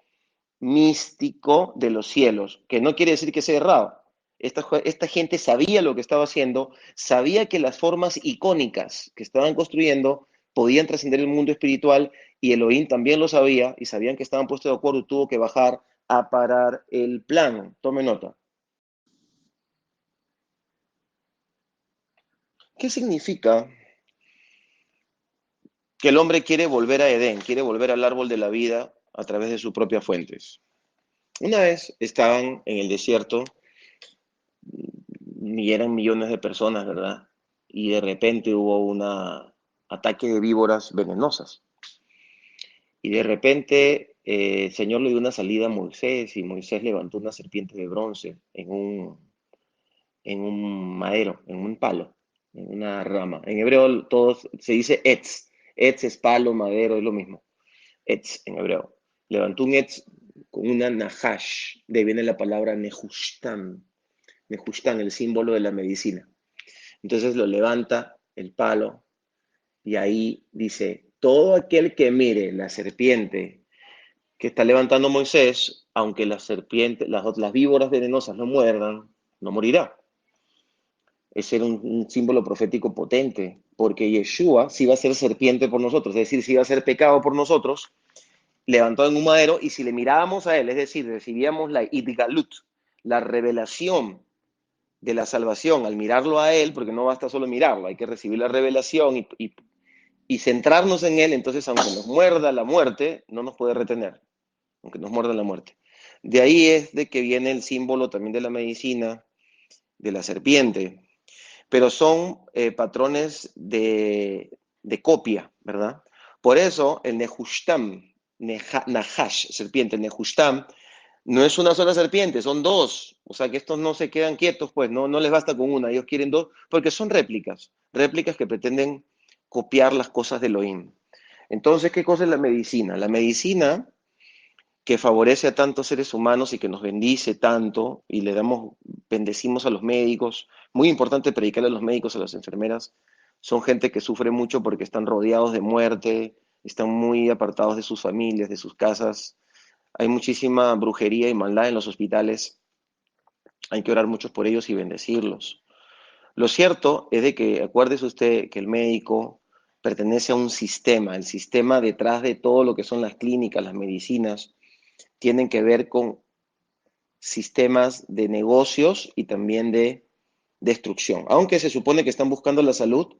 místico de los cielos, que no quiere decir que sea errado. Esta gente sabía lo que estaba haciendo, sabía que las formas icónicas que estaban construyendo podían trascender el mundo espiritual, y Elohim también lo sabía, y sabían que estaban puestos de acuerdo y tuvo que bajar a parar el plan. Tome nota. ¿Qué significa que el hombre quiere volver a Edén, quiere volver al árbol de la vida a través de sus propias fuentes? Una vez estaban en el desierto y eran millones de personas, ¿verdad? Y de repente hubo un ataque de víboras venenosas. Y de repente el Señor le dio una salida a Moisés, y Moisés levantó una serpiente de bronce en un madero, en un palo, en una rama. En hebreo todos se dice etz. Etz es palo, madero, es lo mismo. Etz en hebreo. Levantó un etz con una nahash, de ahí viene la palabra nehushtan. Nehushtan, el símbolo de la medicina. Entonces lo levanta el palo y ahí dice, todo aquel que mire la serpiente que está levantando Moisés, aunque las serpientes, las víboras venenosas no muerdan, no morirá. Ese era un símbolo profético potente, porque Yeshua sí va a ser serpiente por nosotros, es decir, sí va a ser pecado por nosotros, levantado en un madero, y si le mirábamos a él, es decir, recibíamos la idgalut, la revelación de la salvación al mirarlo a él, porque no basta solo mirarlo, hay que recibir la revelación y centrarnos en él. Entonces aunque nos muerda la muerte, no nos puede retener, aunque nos muerda la muerte. De ahí es de que viene el símbolo también de la medicina, de la serpiente, pero son patrones de copia, ¿verdad? Por eso el Nehushtam, Nahash, serpiente, el Nehushtam, no es una sola serpiente, son dos. O sea que estos no se quedan quietos, pues no les basta con una, ellos quieren dos, porque son réplicas que pretenden copiar las cosas de Elohim. Entonces, ¿qué cosa es la medicina? La medicina que favorece a tantos seres humanos y que nos bendice tanto, y bendecimos a los médicos. Muy importante predicarle a los médicos, a las enfermeras. Son gente que sufre mucho porque están rodeados de muerte, están muy apartados de sus familias, de sus casas. Hay muchísima brujería y maldad en los hospitales. Hay que orar mucho por ellos y bendecirlos. Lo cierto es de que, acuérdese usted que el médico pertenece a un sistema. El sistema detrás de todo lo que son las clínicas, las medicinas, tienen que ver con sistemas de negocios y también de destrucción. Aunque se supone que están buscando la salud,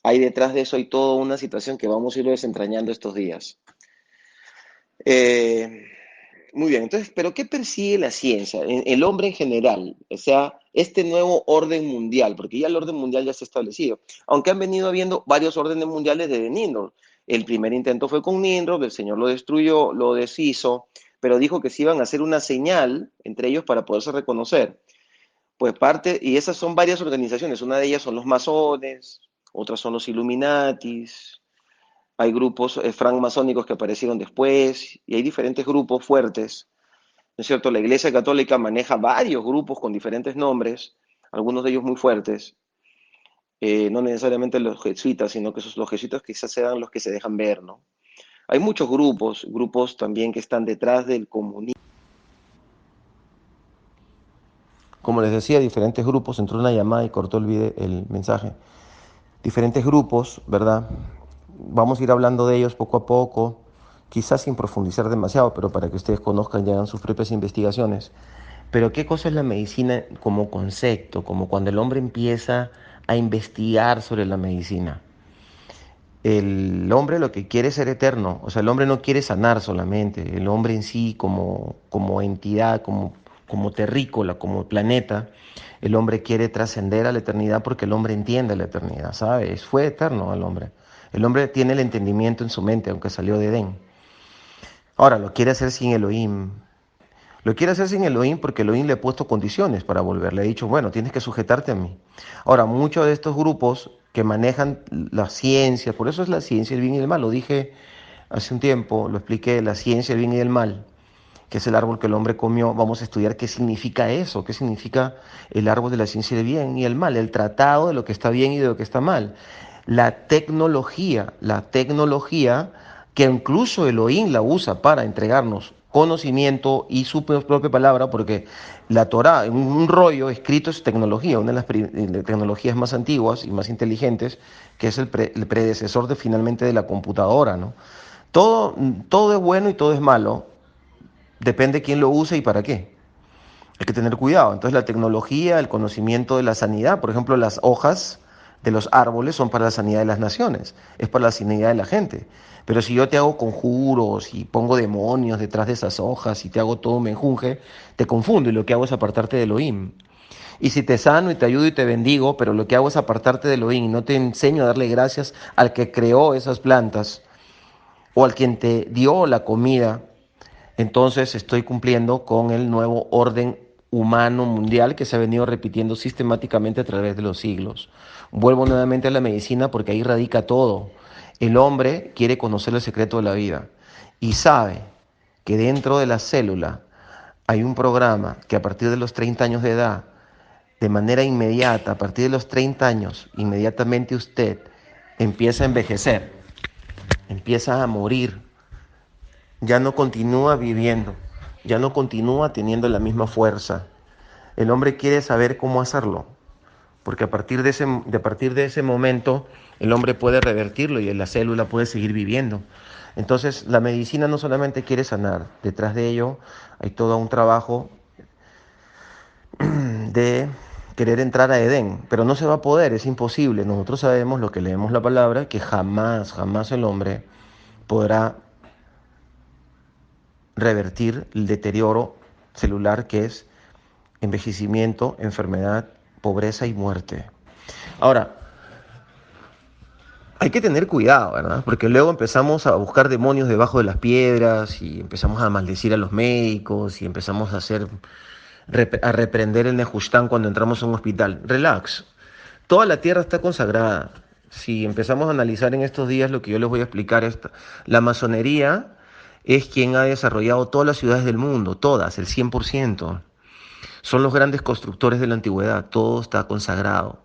hay detrás de eso hay toda una situación que vamos a ir desentrañando estos días. Eh, Muy bien, entonces, ¿pero qué persigue la ciencia, el hombre en general? O sea, este nuevo orden mundial, porque ya el orden mundial ya se ha establecido, aunque han venido habiendo varios órdenes mundiales desde Nimrod. El primer intento fue con Nimrod, el Señor lo destruyó, lo deshizo, pero dijo que se iban a hacer una señal entre ellos para poderse reconocer. Pues parte, y esas son varias organizaciones, una de ellas son los masones, otras son los Illuminatis, hay grupos francmasónicos que aparecieron después, y hay diferentes grupos fuertes, ¿no es cierto? La Iglesia Católica maneja varios grupos con diferentes nombres, algunos de ellos muy fuertes, no necesariamente los jesuitas, sino que esos, los jesuitas quizás sean los que se dejan ver, ¿no? Hay muchos grupos, grupos también que están detrás del comunismo. Como les decía, diferentes grupos, entró una llamada y cortó el mensaje. Diferentes grupos, ¿verdad? Vamos a ir hablando de ellos poco a poco, quizás sin profundizar demasiado, pero para que ustedes conozcan y hagan sus propias investigaciones. Pero ¿qué cosa es la medicina como concepto? Como cuando el hombre empieza a investigar sobre la medicina. El hombre lo que quiere es ser eterno, o sea, el hombre no quiere sanar solamente, el hombre en sí como entidad, como terrícola, como planeta, el hombre quiere trascender a la eternidad porque el hombre entiende la eternidad, ¿sabes? Fue eterno el hombre. El hombre tiene el entendimiento en su mente, aunque salió de Edén. Ahora, lo quiere hacer sin Elohim. Lo quiere hacer sin Elohim porque Elohim le ha puesto condiciones para volver. Le ha dicho, bueno, tienes que sujetarte a mí. Ahora, muchos de estos grupos que manejan la ciencia, por eso es la ciencia, el bien y el mal. Lo dije hace un tiempo, lo expliqué, la ciencia, el bien y el mal, que es el árbol que el hombre comió. Vamos a estudiar qué significa eso, qué significa el árbol de la ciencia del bien y el mal, el tratado de lo que está bien y de lo que está mal. La tecnología que incluso Elohim la usa para entregarnos conocimiento y su propia palabra, porque la Torá, un rollo escrito es tecnología, una de las tecnologías más antiguas y más inteligentes, que es el predecesor de finalmente de la computadora, ¿no? Todo, todo es bueno y todo es malo, depende de quién lo use y para qué. Hay que tener cuidado. Entonces la tecnología, el conocimiento de la sanidad, por ejemplo, las hojas de los árboles son para la sanidad de las naciones, es para la sanidad de la gente. Pero si yo te hago conjuros y pongo demonios detrás de esas hojas y te hago todo un menjunje, te confundo y lo que hago es apartarte de Elohim. Y si te sano y te ayudo y te bendigo, pero lo que hago es apartarte de Elohim y no te enseño a darle gracias al que creó esas plantas o al quien te dio la comida, entonces estoy cumpliendo con el nuevo orden humano mundial que se ha venido repitiendo sistemáticamente a través de los siglos. Vuelvo nuevamente a la medicina porque ahí radica todo. El hombre quiere conocer el secreto de la vida y sabe que dentro de la célula hay un programa que a partir de los 30 años de edad, de manera inmediata, a partir de los 30 años, inmediatamente usted empieza a envejecer, empieza a morir, ya no continúa viviendo, ya no continúa teniendo la misma fuerza. El hombre quiere saber cómo hacerlo, porque a partir de ese momento el hombre puede revertirlo y la célula puede seguir viviendo. Entonces la medicina no solamente quiere sanar, detrás de ello hay todo un trabajo de querer entrar a Edén, pero no se va a poder, es imposible. Nosotros sabemos, lo que leemos la palabra, que jamás, jamás el hombre podrá revertir el deterioro celular que es envejecimiento, enfermedad, pobreza y muerte. Ahora, hay que tener cuidado, ¿verdad? Porque luego empezamos a buscar demonios debajo de las piedras y empezamos a maldecir a los médicos y empezamos a a reprender el Nehushtan cuando entramos a un hospital. Relax. Toda la tierra está consagrada. Si empezamos a analizar en estos días lo que yo les voy a explicar, la masonería es quien ha desarrollado todas las ciudades del mundo, todas, el 100%. Son los grandes constructores de la antigüedad, todo está consagrado.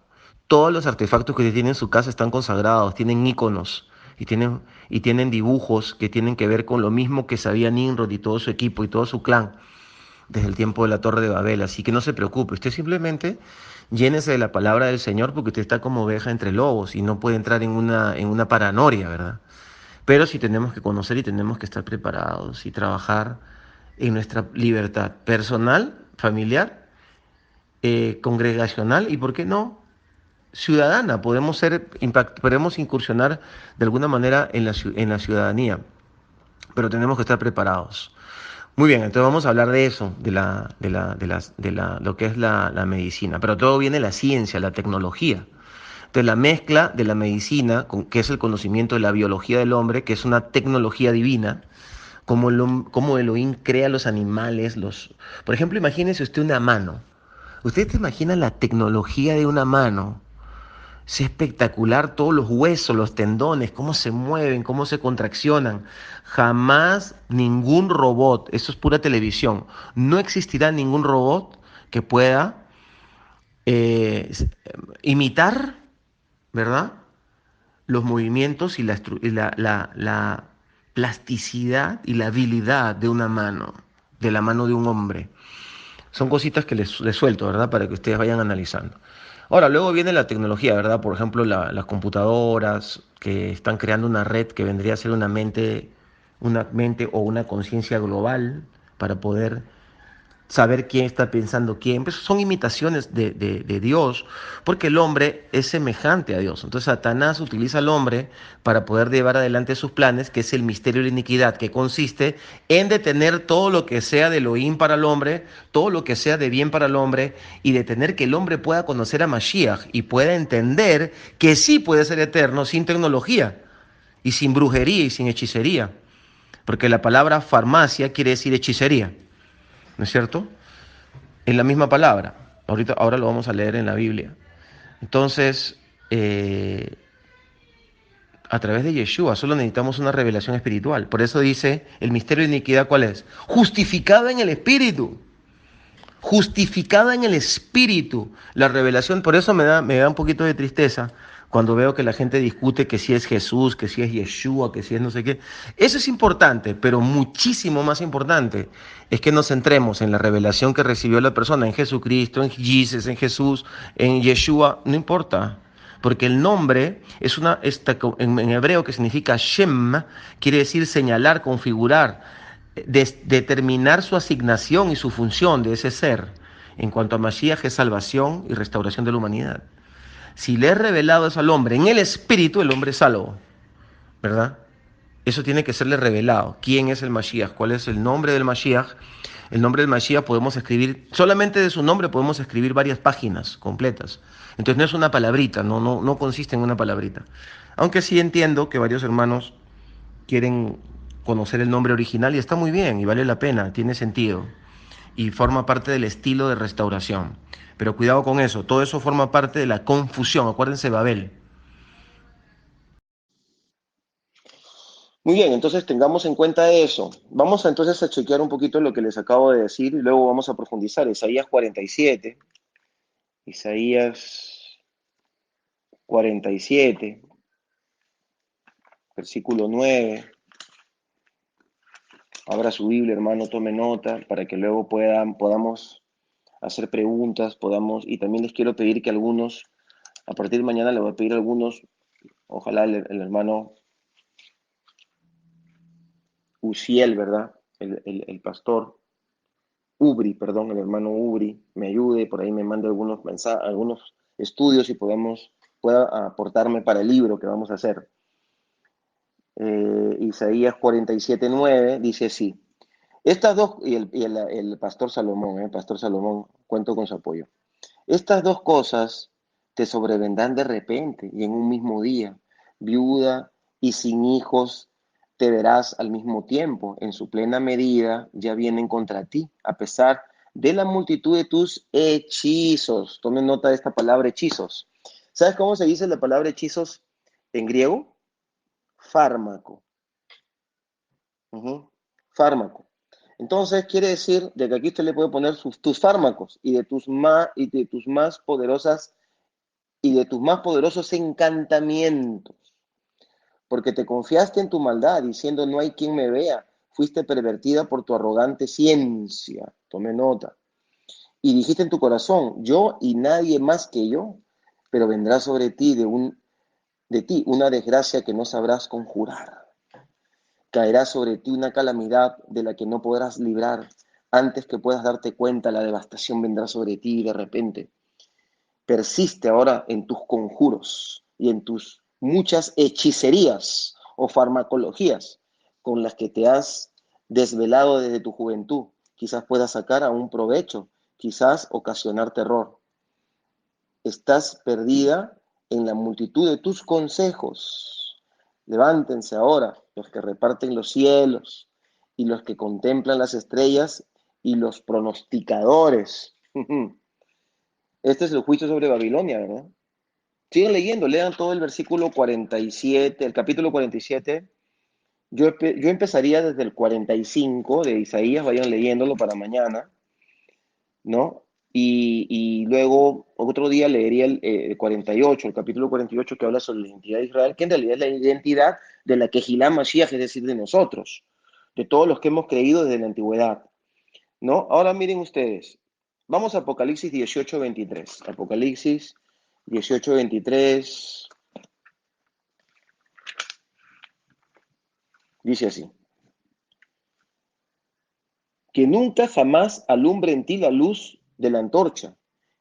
Todos los artefactos que tienen en su casa están consagrados, tienen iconos y tienen dibujos que tienen que ver con lo mismo que sabía Nimrod y todo su equipo y todo su clan desde el tiempo de la Torre de Babel. Así que no se preocupe, usted simplemente llénese de la palabra del Señor porque usted está como oveja entre lobos y no puede entrar en una paranoia, ¿verdad? Pero sí tenemos que conocer y tenemos que estar preparados y trabajar en nuestra libertad personal, familiar, congregacional y, ¿por qué no?, ciudadana. Podemos incursionar de alguna manera en la ciudadanía, pero tenemos que estar preparados. Muy bien, entonces vamos a hablar de eso, lo que es la medicina. Pero todo viene de la ciencia, la tecnología. Entonces, la mezcla de la medicina, que es el conocimiento de la biología del hombre, que es una tecnología divina, como Elohim crea los animales, Por ejemplo, imagínese usted una mano. ¿Usted se imagina la tecnología de una mano? Es espectacular, todos los huesos, los tendones, cómo se mueven, cómo se contraccionan. Jamás ningún robot, eso es pura televisión, no existirá ningún robot que pueda eh, imitar, ¿verdad? Los movimientos y la plasticidad y la habilidad de una mano, de la mano de un hombre. Son cositas que les suelto, ¿verdad? Para que ustedes vayan analizando. Ahora, luego viene la tecnología, ¿verdad? Por ejemplo, las computadoras que están creando una red que vendría a ser una mente o una conciencia global para poder saber quién está pensando quién. Pues son imitaciones de Dios, porque el hombre es semejante a Dios. Entonces Satanás utiliza al hombre para poder llevar adelante sus planes, que es el misterio de la iniquidad, que consiste en detener todo lo que sea de Elohim para el hombre, todo lo que sea de bien para el hombre, y detener que el hombre pueda conocer a Mashiach y pueda entender que sí puede ser eterno sin tecnología y sin brujería y sin hechicería. Porque la palabra farmacia quiere decir hechicería, ¿no es cierto? Es la misma palabra. Ahora lo vamos a leer en la Biblia. Entonces, eh, a través de Yeshua solo necesitamos una revelación espiritual. Por eso dice, el misterio de iniquidad, ¿cuál es? Justificada en el Espíritu. Justificada en el Espíritu. La revelación, por eso me da un poquito de tristeza cuando veo que la gente discute que si es Jesús, que si es Yeshua, que si es no sé qué. Eso es importante, pero muchísimo más importante es que nos centremos en la revelación que recibió la persona, en Jesucristo, en Jesus, en Jesús, en Yeshua, no importa. Porque el nombre es en hebreo que significa Shem, quiere decir señalar, configurar, determinar su asignación y su función de ese ser. En cuanto a Mashiach es salvación y restauración de la humanidad. Si le es revelado eso al hombre en el espíritu, el hombre es salvo, ¿verdad? Eso tiene que serle revelado. ¿Quién es el Mashiach? ¿Cuál es el nombre del Mashiach? El nombre del Mashiach podemos escribir, solamente de su nombre podemos escribir varias páginas completas. Entonces no es una palabrita, no consiste en una palabrita. Aunque sí entiendo que varios hermanos quieren conocer el nombre original y está muy bien y vale la pena, tiene sentido y forma parte del estilo de restauración. Pero cuidado con eso, todo eso forma parte de la confusión, acuérdense Babel. Muy bien, entonces tengamos en cuenta eso. Vamos entonces a chequear un poquito lo que les acabo de decir y luego vamos a profundizar. Isaías 47, Isaías 47, versículo 9. Abra su Biblia, hermano, tome nota para que luego podamos hacer preguntas, y también les quiero pedir que algunos, a partir de mañana les voy a pedir a algunos, ojalá el hermano Uziel, ¿verdad? El pastor Ubri, perdón, el hermano Ubri, me ayude, por ahí me mande algunos mensajes, algunos estudios y pueda aportarme para el libro que vamos a hacer. Isaías 47:9 dice así. Estas dos, el pastor Salomón, cuento con su apoyo. Estas dos cosas te sobrevendrán de repente y en un mismo día. Viuda y sin hijos te verás al mismo tiempo. En su plena medida ya vienen contra ti, a pesar de la multitud de tus hechizos. Tomen nota de esta palabra hechizos. ¿Sabes cómo se dice la palabra hechizos en griego? Fármaco. Fármaco. Entonces quiere decir de que aquí usted le puede poner tus fármacos y de tus más poderosos encantamientos, porque te confiaste en tu maldad, diciendo no hay quien me vea, fuiste pervertida por tu arrogante ciencia, tome nota, y dijiste en tu corazón, yo y nadie más que yo, pero vendrá sobre ti de ti una desgracia que no sabrás conjurar. Caerá sobre ti una calamidad de la que no podrás librar. Antes que puedas darte cuenta, la devastación vendrá sobre ti de repente. Persiste ahora en tus conjuros y en tus muchas hechicerías o farmacologías con las que te has desvelado desde tu juventud, quizás puedas sacar aún provecho, quizás ocasionar terror. Estás perdida en la multitud de tus consejos. Levántense ahora los que reparten los cielos y los que contemplan las estrellas y los pronosticadores. Este es el juicio sobre Babilonia, ¿verdad? Sigan leyendo, lean todo el versículo 47, el capítulo 47. Yo empezaría desde el 45 de Isaías, vayan leyéndolo para mañana, ¿no? Y luego otro día leería el 48, el capítulo 48 que habla sobre la identidad de Israel, que en realidad es la identidad de la que Gilá Mashiach, es decir, de nosotros, de todos los que hemos creído desde la antigüedad, ¿no? Ahora miren ustedes, vamos a Apocalipsis 18:23. Apocalipsis 18:23 dice así: que nunca jamás alumbre en ti la luz de la antorcha,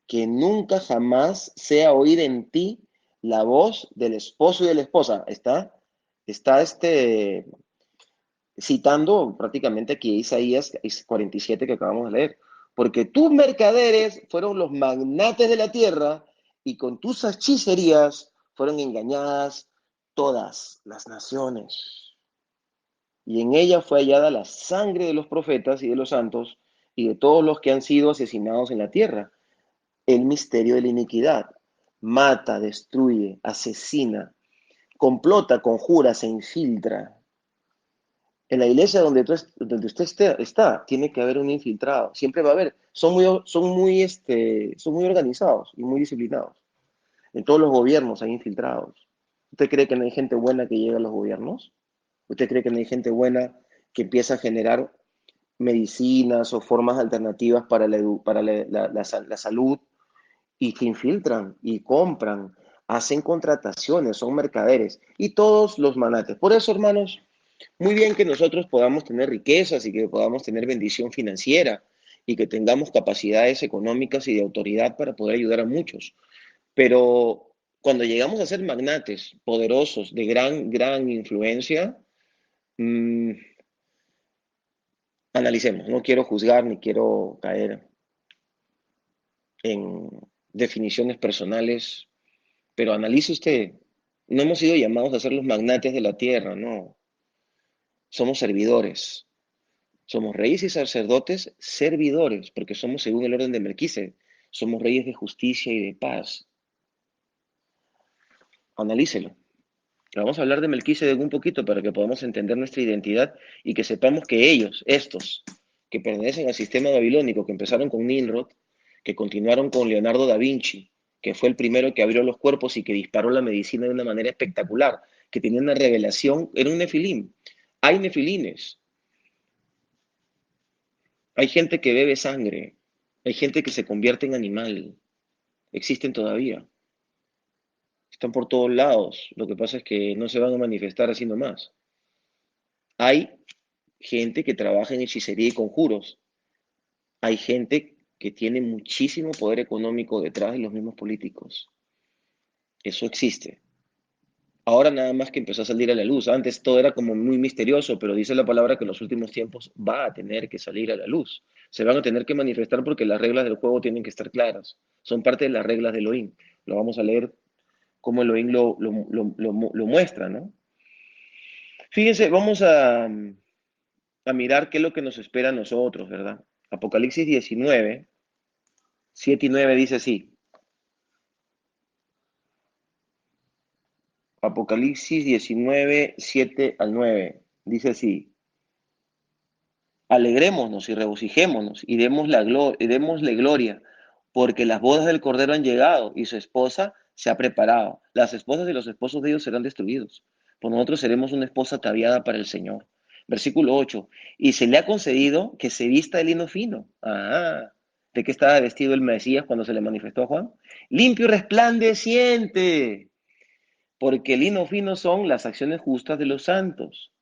que nunca jamás sea oír en ti la voz del esposo y de la esposa. Está citando prácticamente aquí Isaías 47 que acabamos de leer. Porque tus mercaderes fueron los magnates de la tierra y con tus hechicerías fueron engañadas todas las naciones. Y en ella fue hallada la sangre de los profetas y de los santos y de todos los que han sido asesinados en la tierra. El misterio de la iniquidad. Mata, destruye, asesina, complota, conjura, se infiltra. En la iglesia donde usted está, tiene que haber un infiltrado. Siempre va a haber. Son muy organizados y muy disciplinados. En todos los gobiernos hay infiltrados. ¿Usted cree que no hay gente buena que llega a los gobiernos? ¿Usted cree que no hay gente buena que empieza a generar medicinas o formas alternativas para la salud y que infiltran y compran, hacen contrataciones, son mercaderes y todos los manates? Por eso, hermanos, muy bien que nosotros podamos tener riquezas y que podamos tener bendición financiera y que tengamos capacidades económicas y de autoridad para poder ayudar a muchos. Pero cuando llegamos a ser magnates poderosos de gran influencia, mmm, analicemos. No quiero juzgar ni quiero caer en definiciones personales, pero analice usted. No hemos sido llamados a ser los magnates de la tierra, no. Somos servidores. Somos reyes y sacerdotes servidores, porque somos según el orden de Melquisede. Somos reyes de justicia y de paz. Analícelo. Vamos a hablar de Melquisede un poquito para que podamos entender nuestra identidad y que sepamos que estos, que pertenecen al sistema babilónico, que empezaron con Nimrod, que continuaron con Leonardo da Vinci, que fue el primero que abrió los cuerpos y que disparó la medicina de una manera espectacular, que tenía una revelación, era un nefilim. Hay nefilines, hay gente que bebe sangre, hay gente que se convierte en animal, existen todavía, están por todos lados, lo que pasa es que no se van a manifestar así nomás. Hay gente que trabaja en hechicería y conjuros. Hay gente que tiene muchísimo poder económico detrás de los mismos políticos. Eso existe. Ahora nada más que empezó a salir a la luz. Antes todo era como muy misterioso, pero dice la palabra que en los últimos tiempos va a tener que salir a la luz. Se van a tener que manifestar porque las reglas del juego tienen que estar claras. Son parte de las reglas de Elohim. Lo vamos a leer como Elohim lo muestra, ¿no? Fíjense, vamos a mirar qué es lo que nos espera a nosotros, ¿verdad? Apocalipsis 19, 7 y 9 dice así. Apocalipsis 19, 7 al 9. Dice así. Alegrémonos y regocijémonos y démosle gloria, porque las bodas del Cordero han llegado y su esposa se ha preparado. Las esposas y los esposos de ellos serán destruidos, pues nosotros seremos una esposa ataviada para el Señor. Versículo 8. Y se le ha concedido que se vista de lino fino. Ah, ¿de qué estaba vestido el Mesías cuando se le manifestó a Juan? Limpio y resplandeciente, porque el lino fino son las acciones justas de los santos.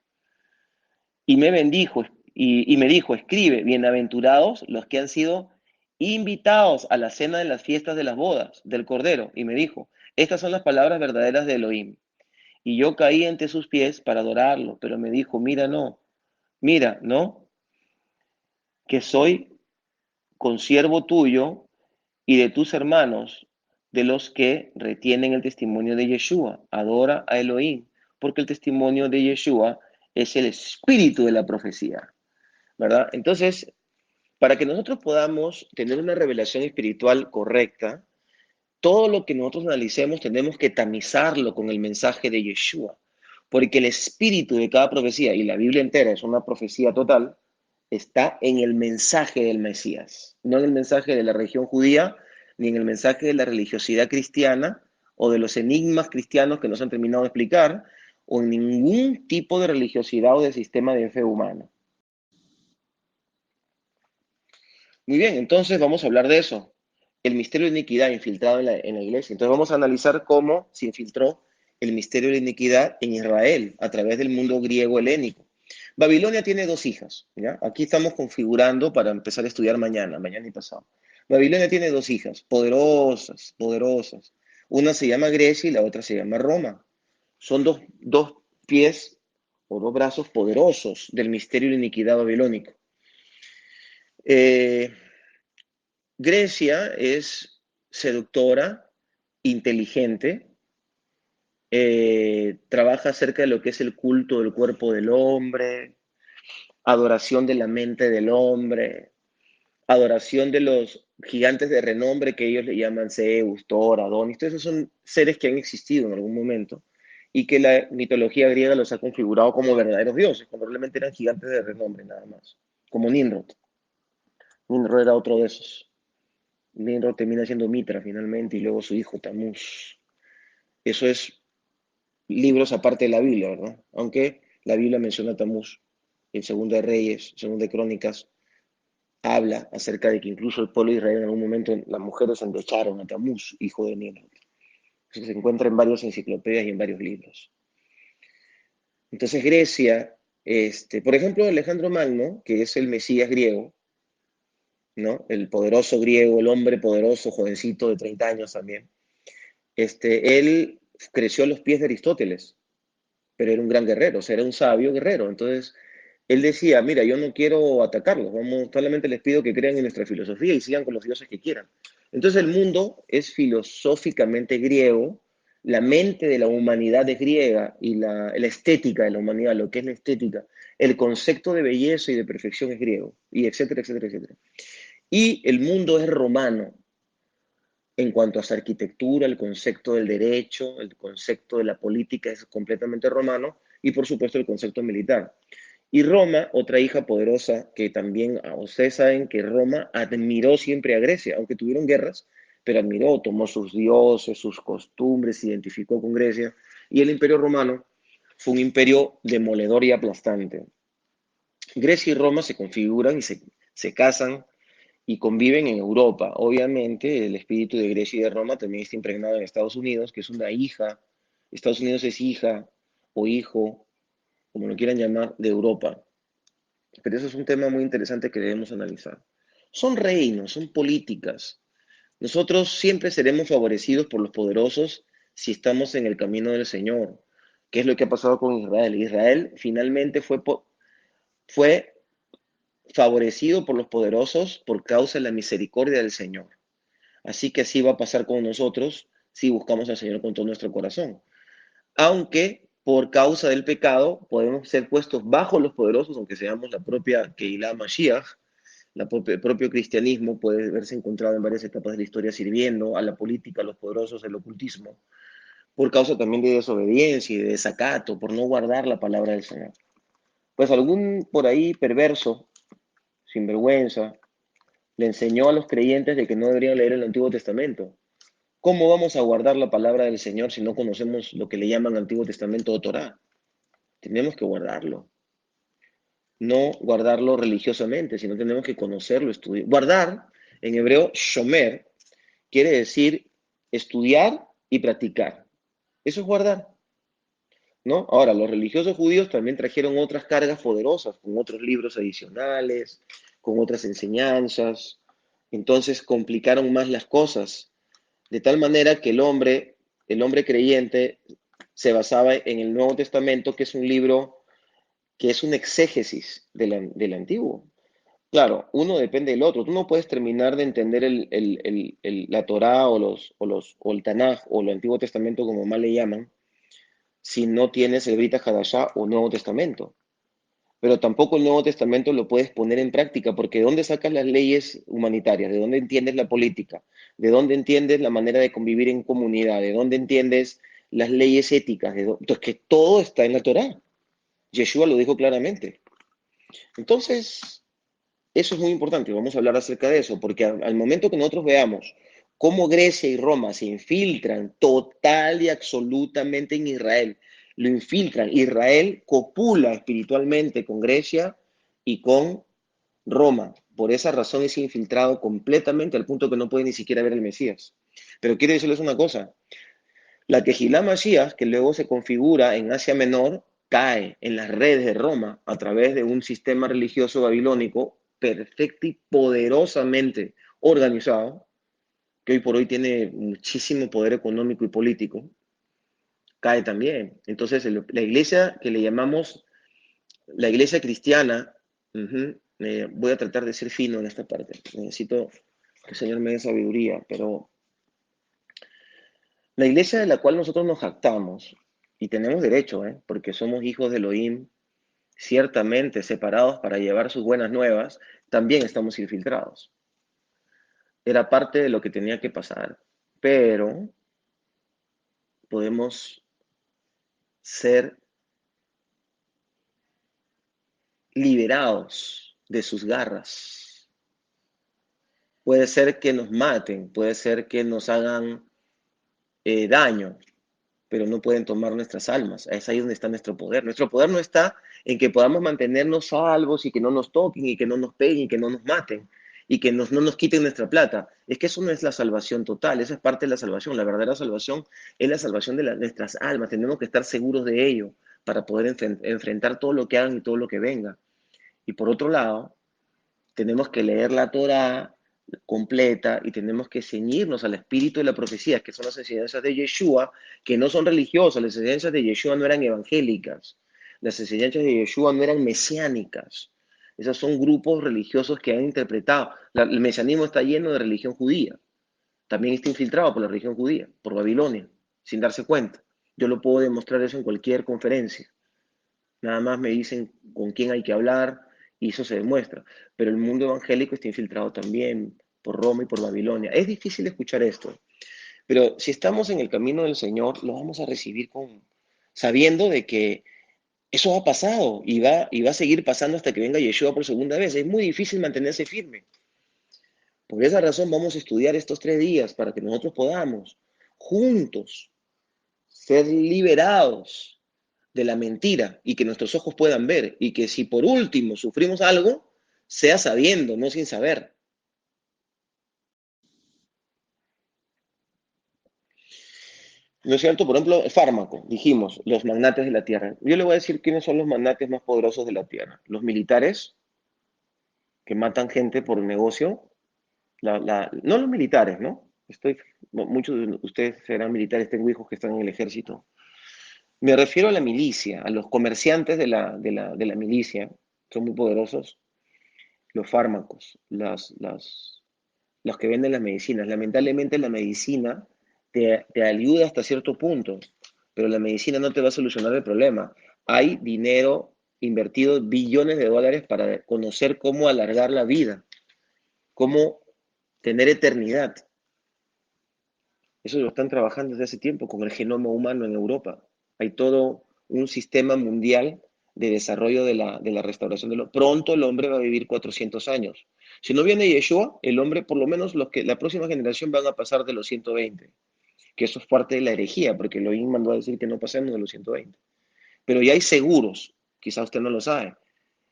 Y me bendijo y me dijo, escribe, bienaventurados los que han sido invitados a la cena de las fiestas de las bodas del Cordero. Y me dijo, estas son las palabras verdaderas de Elohim. Y yo caí ante sus pies para adorarlo, pero me dijo, mira, no, mira, ¿no? Que soy consiervo tuyo y de tus hermanos, de los que retienen el testimonio de Yeshua. Adora a Elohim, porque el testimonio de Yeshua es el espíritu de la profecía, ¿verdad? Entonces, para que nosotros podamos tener una revelación espiritual correcta, todo lo que nosotros analicemos tenemos que tamizarlo con el mensaje de Yeshua, porque el espíritu de cada profecía, y la Biblia entera es una profecía total, está en el mensaje del Mesías, no en el mensaje de la religión judía, ni en el mensaje de la religiosidad cristiana o de los enigmas cristianos que nos han terminado de explicar, o en ningún tipo de religiosidad o de sistema de fe humano. Muy bien, entonces vamos a hablar de eso. El misterio de iniquidad infiltrado en la iglesia. Entonces vamos a analizar cómo se infiltró el misterio de iniquidad en Israel a través del mundo griego helénico. Babilonia tiene dos hijas, ¿ya? Aquí estamos configurando para empezar a estudiar mañana, mañana y pasado. Babilonia tiene dos hijas, poderosas, poderosas. Una se llama Grecia y la otra se llama Roma. Son dos pies o dos brazos poderosos del misterio de iniquidad babilónico. Eh, Grecia es seductora, inteligente, trabaja acerca de lo que es el culto del cuerpo del hombre, adoración de la mente del hombre, adoración de los gigantes de renombre que ellos le llaman Zeus, Thor, Adonis. Todos esos son seres que han existido en algún momento y que la mitología griega los ha configurado como verdaderos dioses, cuando realmente eran gigantes de renombre nada más, como Nimrod. Nimrod era otro de esos. Nimrod termina siendo Mitra finalmente y luego su hijo Tamuz. Eso es libros aparte de la Biblia, ¿verdad? Aunque la Biblia menciona a Tamuz en Segunda de Reyes, Segunda de Crónicas, habla acerca de que incluso el pueblo de Israel en algún momento las mujeres endecharon a Tamuz, hijo de Nimrod. Eso se encuentra en varias enciclopedias y en varios libros. Entonces Grecia, por ejemplo, Alejandro Magno, que es el Mesías griego, ¿no? El poderoso griego, el hombre poderoso, jovencito de 30 años también. Él creció a los pies de Aristóteles, pero era un gran guerrero, o sea, era un sabio guerrero. Entonces, él decía, mira, yo no quiero atacarlos, solamente les pido que crean en nuestra filosofía y sigan con los dioses que quieran. Entonces, el mundo es filosóficamente griego, la mente de la humanidad es griega y la estética de la humanidad, lo que es la estética, el concepto de belleza y de perfección es griego, y etcétera, etcétera, etcétera. Y el mundo es romano, en cuanto a su arquitectura, el concepto del derecho, el concepto de la política es completamente romano y por supuesto el concepto militar. Y Roma, otra hija poderosa que también, ustedes saben que Roma admiró siempre a Grecia, aunque tuvieron guerras, pero admiró, tomó sus dioses, sus costumbres, se identificó con Grecia. Y el imperio romano fue un imperio demoledor y aplastante. Grecia y Roma se configuran y se casan y conviven en Europa. Obviamente, el espíritu de Grecia y de Roma también está impregnado en Estados Unidos, que es una hija. Estados Unidos es hija o hijo, como lo quieran llamar, de Europa. Pero eso es un tema muy interesante que debemos analizar. Son reinos, son políticas. Nosotros siempre seremos favorecidos por los poderosos si estamos en el camino del Señor. ¿Qué es lo que ha pasado con Israel? Israel finalmente fue favorecido por los poderosos por causa de la misericordia del Señor. Así que así va a pasar con nosotros si buscamos al Señor con todo nuestro corazón. Aunque por causa del pecado podemos ser puestos bajo los poderosos, aunque seamos la propia Keilah Mashiach, el propio cristianismo puede verse encontrado en varias etapas de la historia sirviendo a la política, a los poderosos, al ocultismo, por causa también de desobediencia y de desacato, por no guardar la palabra del Señor. Pues algún por ahí perverso, sinvergüenza, le enseñó a los creyentes de que no deberían leer el Antiguo Testamento. ¿Cómo vamos a guardar la palabra del Señor si no conocemos lo que le llaman Antiguo Testamento o Torá? Tenemos que guardarlo. No guardarlo religiosamente, sino tenemos que conocerlo, estudiar. Guardar, en hebreo, shomer, quiere decir estudiar y practicar. Eso es guardar, ¿no? Ahora, los religiosos judíos también trajeron otras cargas poderosas, con otros libros adicionales, con otras enseñanzas. Entonces complicaron más las cosas, de tal manera que el hombre creyente, se basaba en el Nuevo Testamento, que es un libro que es un exégesis del antiguo. Claro, uno depende del otro. Tú no puedes terminar de entender la Torá o el Tanaj o el Antiguo Testamento, como mal le llaman, si no tienes el Brit Hadashah o Nuevo Testamento. Pero tampoco el Nuevo Testamento lo puedes poner en práctica, porque ¿de dónde sacas las leyes humanitarias? ¿De dónde entiendes la política? ¿De dónde entiendes la manera de convivir en comunidad? ¿De dónde entiendes las leyes éticas? Entonces, que todo está en la Torá. Yeshua lo dijo claramente. Entonces, eso es muy importante, vamos a hablar acerca de eso, porque al momento que nosotros veamos cómo Grecia y Roma se infiltran total y absolutamente en Israel, lo infiltran, Israel copula espiritualmente con Grecia y con Roma. Por esa razón es infiltrado completamente al punto que no puede ni siquiera ver el Mesías. Pero quiero decirles una cosa, la Kehilá Mashiach, que luego se configura en Asia Menor, cae en las redes de Roma a través de un sistema religioso babilónico perfecto y poderosamente organizado, que hoy por hoy tiene muchísimo poder económico y político, cae también. Entonces, la iglesia que le llamamos la iglesia cristiana, voy a tratar de ser fino en esta parte, necesito que el Señor me dé sabiduría, pero la iglesia de la cual nosotros nos jactamos, y tenemos derecho, porque somos hijos de Elohim, ciertamente separados para llevar sus buenas nuevas, también estamos infiltrados. Era parte de lo que tenía que pasar, pero podemos ser liberados de sus garras. Puede ser que nos maten, puede ser que nos hagan daño, pero no pueden tomar nuestras almas. Es ahí donde está nuestro poder. Nuestro poder no está en que podamos mantenernos salvos y que no nos toquen y que no nos peguen y que no nos maten y que no nos quiten nuestra plata. Es que eso no es la salvación total, eso es parte de la salvación. La verdadera salvación es la salvación de nuestras almas. Tenemos que estar seguros de ello para poder enfrentar todo lo que hagan y todo lo que venga. Y por otro lado, tenemos que leer la Torah completa y tenemos que ceñirnos al espíritu de la profecía, que son las enseñanzas de Yeshua, que no son religiosas. Las enseñanzas de Yeshua no eran evangélicas, las enseñanzas de Yeshua no eran mesiánicas. Esos son grupos religiosos que han interpretado. El mesianismo está lleno de religión judía, también está infiltrado por la religión judía, por Babilonia, sin darse cuenta. Yo lo puedo demostrar eso en cualquier conferencia. Nada más me dicen con quién hay que hablar y eso se demuestra. Pero el mundo evangélico está infiltrado también por Roma y por Babilonia. Es difícil escuchar esto, pero si estamos en el camino del Señor, lo vamos a recibir sabiendo de que eso ha pasado y va a seguir pasando hasta que venga Yeshua por segunda vez. Es muy difícil mantenerse firme. Por esa razón vamos a estudiar estos 3 días para que nosotros podamos juntos ser liberados de la mentira y que nuestros ojos puedan ver y que si por último sufrimos algo, sea sabiendo, no sin saber. ¿No es cierto? Por ejemplo, el fármaco, dijimos, los magnates de la tierra. Yo le voy a decir quiénes son los magnates más poderosos de la tierra. Los militares, que matan gente por negocio. No los militares, ¿no? Muchos de ustedes serán militares, tengo hijos que están en el ejército. Me refiero a la milicia, a los comerciantes de la milicia, son muy poderosos. Los fármacos, los que venden las medicinas. Lamentablemente la medicina te ayuda hasta cierto punto, pero la medicina no te va a solucionar el problema. Hay dinero invertido, billones de dólares para conocer cómo alargar la vida, cómo tener eternidad. Eso lo están trabajando desde hace tiempo con el genoma humano en Europa. Hay todo un sistema mundial de desarrollo de la restauración de lo. Pronto el hombre va a vivir 400 años. Si no viene Yeshua, el hombre, por lo menos la próxima generación van a pasar de los 120, que eso es parte de la herejía, porque Elohim mandó a decir que no pasemos de los 120. Pero ya hay seguros, quizá usted no lo sabe,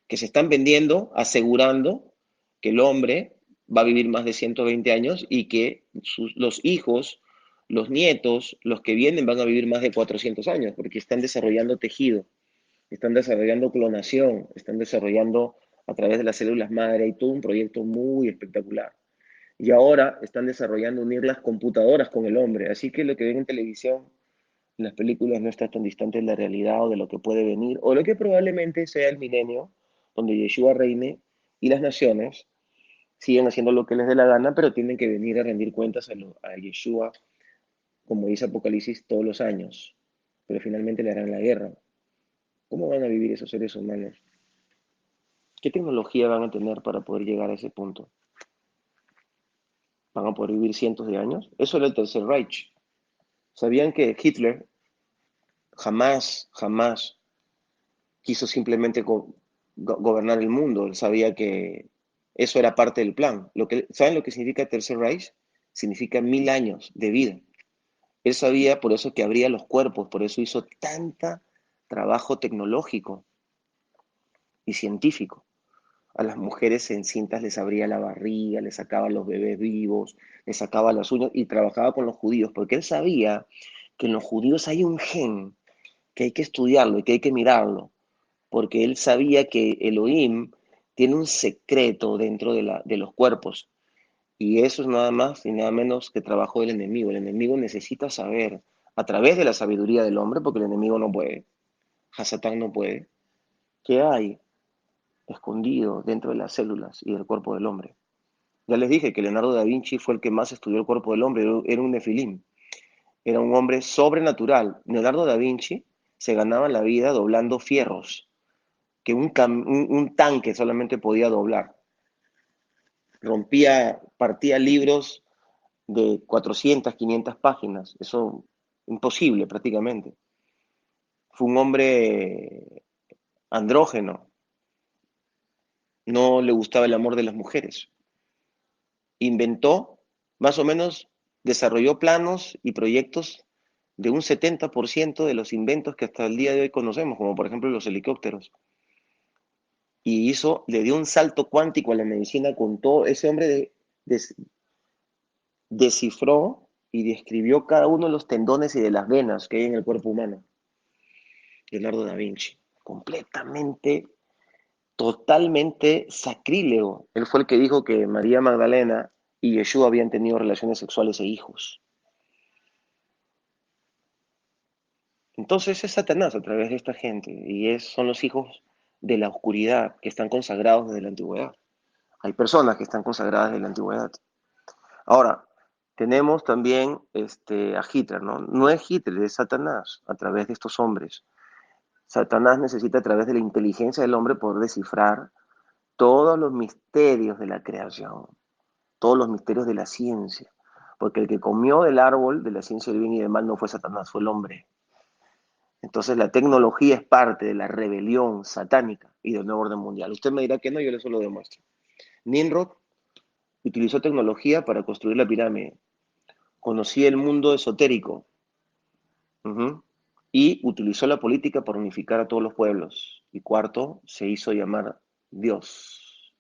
que se están vendiendo asegurando que el hombre va a vivir más de 120 años y que los hijos, los nietos, los que vienen van a vivir más de 400 años, porque están desarrollando tejido, están desarrollando clonación, están desarrollando a través de las células madre, hay todo un proyecto muy espectacular. Y ahora están desarrollando unir las computadoras con el hombre. Así que lo que ven en televisión En las películas no está tan distante de la realidad o de lo que puede venir, o lo que probablemente sea el milenio, donde Yeshua reine y las naciones siguen haciendo lo que les dé la gana, pero tienen que venir a rendir cuentas a Yeshua, como dice Apocalipsis, todos los años. Pero finalmente le harán la guerra. ¿Cómo van a vivir esos seres humanos? ¿Qué tecnología van a tener para poder llegar a ese punto? ¿Van a poder vivir cientos de años? Eso era el Tercer Reich. ¿Sabían que Hitler jamás quiso simplemente gobernar el mundo? Él sabía que eso era parte del plan. ¿Saben lo que significa Tercer Reich? Significa 1000 años de vida. Él sabía por eso que abría los cuerpos, por eso hizo tanta trabajo tecnológico y científico. A las mujeres encintas les abría la barriga, les sacaba los bebés vivos, les sacaba las uñas y trabajaba con los judíos, porque él sabía que en los judíos hay un gen que hay que estudiarlo y que hay que mirarlo, porque él sabía que Elohim tiene un secreto dentro de los cuerpos, y eso es nada más y nada menos que trabajo del enemigo. El enemigo necesita saber, a través de la sabiduría del hombre, porque el enemigo no puede, Hasatán no puede, qué hay escondido dentro de las células y del cuerpo del hombre. Ya les dije que Leonardo da Vinci fue el que más estudió el cuerpo del hombre, era un nefilim, era un hombre sobrenatural. Leonardo da Vinci se ganaba la vida doblando fierros que un tanque solamente podía doblar. Partía libros de 400, 500 páginas, eso imposible prácticamente. Fue un hombre andrógeno, no le gustaba el amor de las mujeres. Inventó, más o menos, desarrolló planos y proyectos de un 70% de los inventos que hasta el día de hoy conocemos, como por ejemplo los helicópteros. Y le dio un salto cuántico a la medicina con todo. Ese hombre descifró y describió cada uno de los tendones y de las venas que hay en el cuerpo humano. Leonardo da Vinci, completamente, totalmente sacrílego. Él fue el que dijo que María Magdalena y Yeshua habían tenido relaciones sexuales e hijos. Entonces es Satanás a través de esta gente y son los hijos de la oscuridad que están consagrados desde la antigüedad. Hay personas que están consagradas desde la antigüedad. Ahora, tenemos también a Hitler, ¿no? No es Hitler, es Satanás a través de estos hombres. Satanás necesita a través de la inteligencia del hombre poder descifrar todos los misterios de la creación, todos los misterios de la ciencia. Porque el que comió del árbol de la ciencia del bien y del mal no fue Satanás, fue el hombre. Entonces la tecnología es parte de la rebelión satánica y del nuevo orden mundial. Usted me dirá que no, yo eso lo demuestro. Nimrod utilizó tecnología para construir la pirámide. Conocía el mundo esotérico. Uh-huh. Y utilizó la política para unificar a todos los pueblos. Y cuarto, se hizo llamar Dios.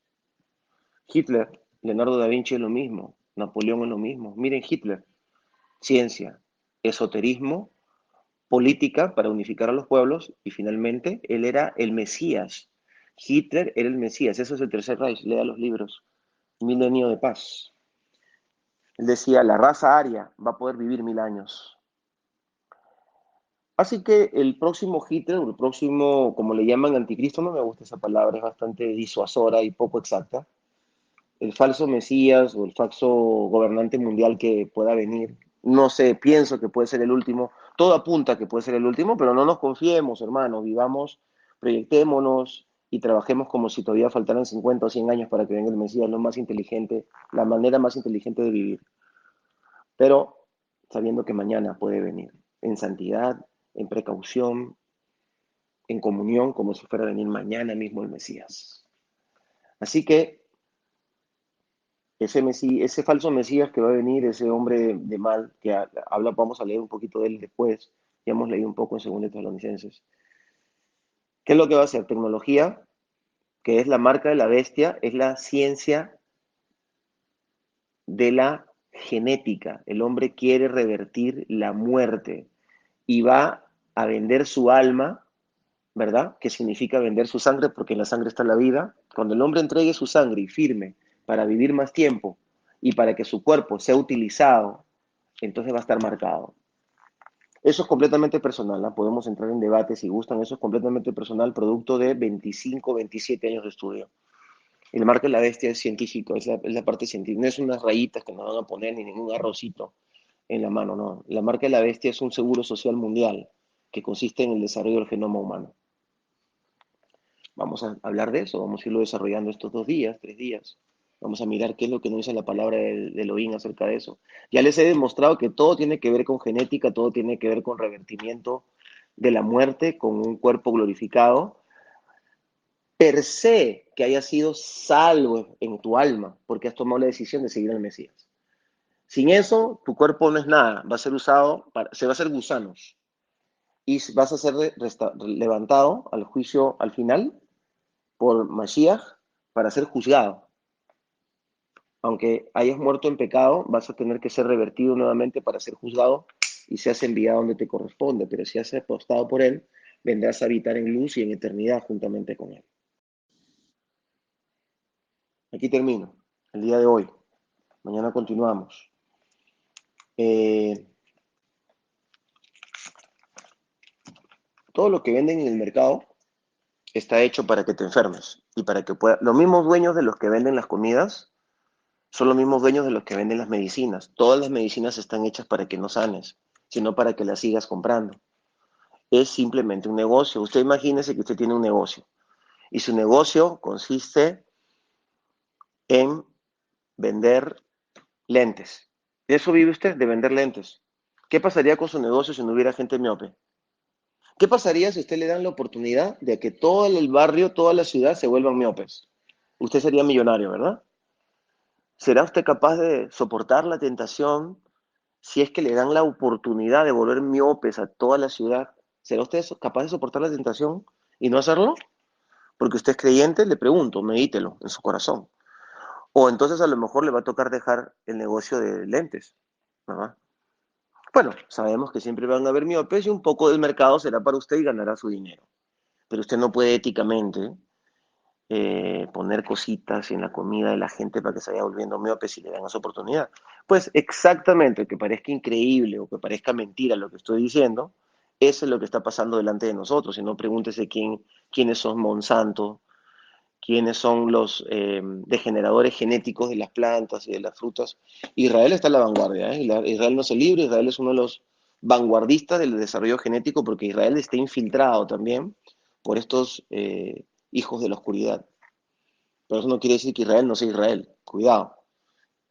Hitler, Leonardo da Vinci es lo mismo, Napoleón es lo mismo. Miren Hitler, ciencia, esoterismo, política para unificar a los pueblos y finalmente él era el Mesías. Hitler era el Mesías, eso es el Tercer Reich, lea los libros. Milenio de paz. Él decía, la raza aria va a poder vivir 1000 años. Así que el próximo Hitler, o el próximo, como le llaman, anticristo, no me gusta esa palabra, es bastante disuasora y poco exacta. El falso Mesías o el falso gobernante mundial que pueda venir, no sé, pienso que puede ser el último. Todo apunta a que puede ser el último, pero no nos confiemos, hermano. Vivamos, proyectémonos y trabajemos como si todavía faltaran 50 o 100 años para que venga el Mesías, lo más inteligente, la manera más inteligente de vivir. Pero sabiendo que mañana puede venir en santidad, en precaución, en comunión, como si fuera a venir mañana mismo el Mesías. Así que ese falso Mesías que va a venir, ese hombre de mal, que vamos a leer un poquito de él después, ya hemos leído un poco en 2 Tesalonicenses. ¿Qué es lo que va a hacer? Tecnología, que es la marca de la bestia, es la ciencia de la genética. El hombre quiere revertir la muerte y va a vender su alma, ¿verdad? Que significa vender su sangre, porque en la sangre está la vida. Cuando el hombre entregue su sangre y firme para vivir más tiempo y para que su cuerpo sea utilizado, entonces va a estar marcado. Eso es completamente personal, ¿ah? Podemos entrar en debate si gustan, eso es completamente personal, producto de 25, 27 años de estudio. El marca de la bestia es científico, es la parte científica, no es unas rayitas que nos van a poner ni ningún arrocito en la mano, no. La marca de la bestia es un seguro social mundial que consiste en el desarrollo del genoma humano. Vamos a hablar de eso, vamos a irlo desarrollando estos 2 días, 3 días. Vamos a mirar qué es lo que nos dice la palabra de Elohim acerca de eso. Ya les he demostrado que todo tiene que ver con genética, todo tiene que ver con revertimiento de la muerte, con un cuerpo glorificado, per se que haya sido salvo en tu alma, porque has tomado la decisión de seguir al Mesías. Sin eso, tu cuerpo no es nada, va a ser usado, se va a hacer gusanos y vas a ser levantado al juicio al final por Mashiach para ser juzgado. Aunque hayas muerto en pecado, vas a tener que ser revertido nuevamente para ser juzgado y seas enviado donde te corresponde, pero si has apostado por él, vendrás a habitar en luz y en eternidad juntamente con él. Aquí termino, el día de hoy. Mañana continuamos. Eh, todo lo que venden en el mercado está hecho para que te enfermes y para que puedas. Los mismos dueños de los que venden las comidas son los mismos dueños de los que venden las medicinas. Todas las medicinas están hechas para que no sanes, sino para que las sigas comprando. Es simplemente un negocio. Usted imagínese que usted tiene un negocio y su negocio consiste en vender lentes. ¿De eso vive usted? De vender lentes. ¿Qué pasaría con su negocio si no hubiera gente miope? ¿Qué pasaría si a usted le dan la oportunidad de que todo el barrio, toda la ciudad se vuelvan miopes? Usted sería millonario, ¿verdad? ¿Será usted capaz de soportar la tentación si es que le dan la oportunidad de volver miopes a toda la ciudad? ¿Será usted capaz de soportar la tentación y no hacerlo? Porque usted es creyente, le pregunto, medítelo en su corazón. O entonces a lo mejor le va a tocar dejar el negocio de lentes, ¿verdad? Bueno, sabemos que siempre van a haber miopes y un poco del mercado será para usted y ganará su dinero. Pero usted no puede éticamente poner cositas en la comida de la gente para que se vaya volviendo miope si le dan esa oportunidad. Pues exactamente, que parezca increíble o que parezca mentira lo que estoy diciendo, eso es lo que está pasando delante de nosotros. Si no, pregúntese quiénes son Monsanto, quiénes son los degeneradores genéticos de las plantas y de las frutas. Israel está en la vanguardia, ¿eh? Israel no se libre, Israel es uno de los vanguardistas del desarrollo genético porque Israel está infiltrado también por estos hijos de la oscuridad. Pero eso no quiere decir que Israel no sea Israel. Cuidado,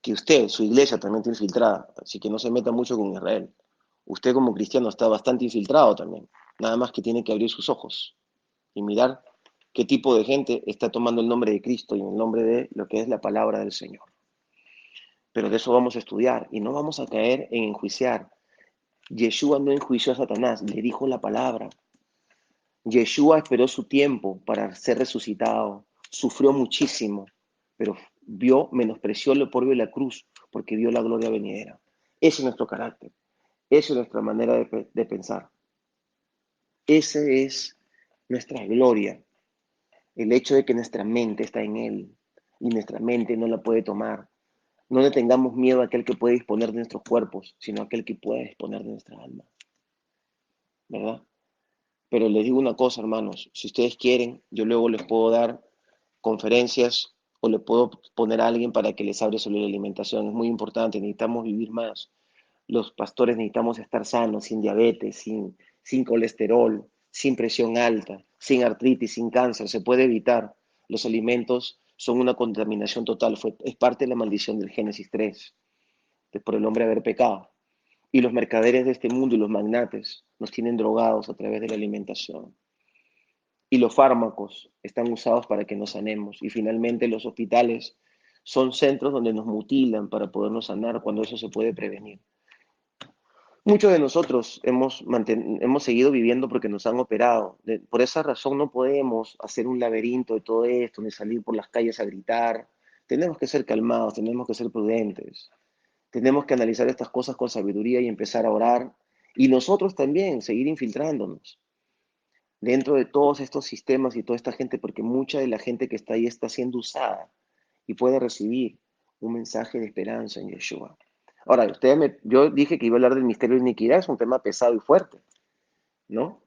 que usted, su iglesia también está infiltrada, así que no se meta mucho con Israel. Usted como cristiano está bastante infiltrado también. Nada más que tiene que abrir sus ojos y mirar qué tipo de gente está tomando el nombre de Cristo y el nombre de lo que es la palabra del Señor. Pero de eso vamos a estudiar y no vamos a caer en enjuiciar. Yeshua no enjuició a Satanás, le dijo la palabra. Yeshua esperó su tiempo para ser resucitado, sufrió muchísimo, pero menospreció lo oprobio de la cruz porque vio la gloria venidera. Ese es nuestro carácter, esa es nuestra manera de pensar. Esa es nuestra gloria, el hecho de que nuestra mente está en Él y nuestra mente no la puede tomar. No le tengamos miedo a aquel que puede disponer de nuestros cuerpos, sino a aquel que puede disponer de nuestra alma, ¿verdad? Pero les digo una cosa, hermanos, si ustedes quieren, yo luego les puedo dar conferencias o le puedo poner a alguien para que les hable sobre la alimentación. Es muy importante, necesitamos vivir más. Los pastores necesitamos estar sanos, sin diabetes, sin colesterol, sin presión alta, sin artritis, sin cáncer. Se puede evitar. Los alimentos son una contaminación total. Es parte de la maldición del Génesis 3, de por el hombre haber pecado. Y los mercaderes de este mundo y los magnates nos tienen drogados a través de la alimentación. Y los fármacos están usados para que nos sanemos. Y finalmente los hospitales son centros donde nos mutilan para podernos sanar cuando eso se puede prevenir. Muchos de nosotros hemos seguido viviendo porque nos han operado. Por esa razón no podemos hacer un laberinto de todo esto, ni salir por las calles a gritar. Tenemos que ser calmados, tenemos que ser prudentes. Tenemos que analizar estas cosas con sabiduría y empezar a orar. Y nosotros también seguir infiltrándonos dentro de todos estos sistemas y toda esta gente, porque mucha de la gente que está ahí está siendo usada y puede recibir un mensaje de esperanza en Yeshua. Ahora, yo dije que iba a hablar del misterio de iniquidad, es un tema pesado y fuerte, ¿no?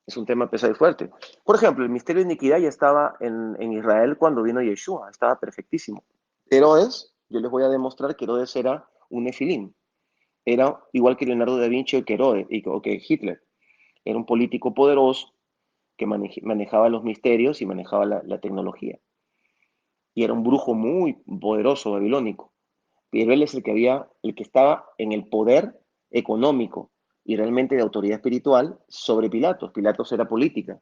Es un tema pesado y fuerte. Por ejemplo, el misterio de iniquidad ya estaba en Israel cuando vino Yeshua, estaba perfectísimo. Herodes, yo les voy a demostrar que Herodes era un nefilim, era igual que Leonardo da Vinci o que Herodes, o que Hitler. Era un político poderoso que manejaba los misterios y manejaba la tecnología. Y era un brujo muy poderoso babilónico. Pero él es el que estaba en el poder económico y realmente de autoridad espiritual sobre Pilatos. Pilatos era política,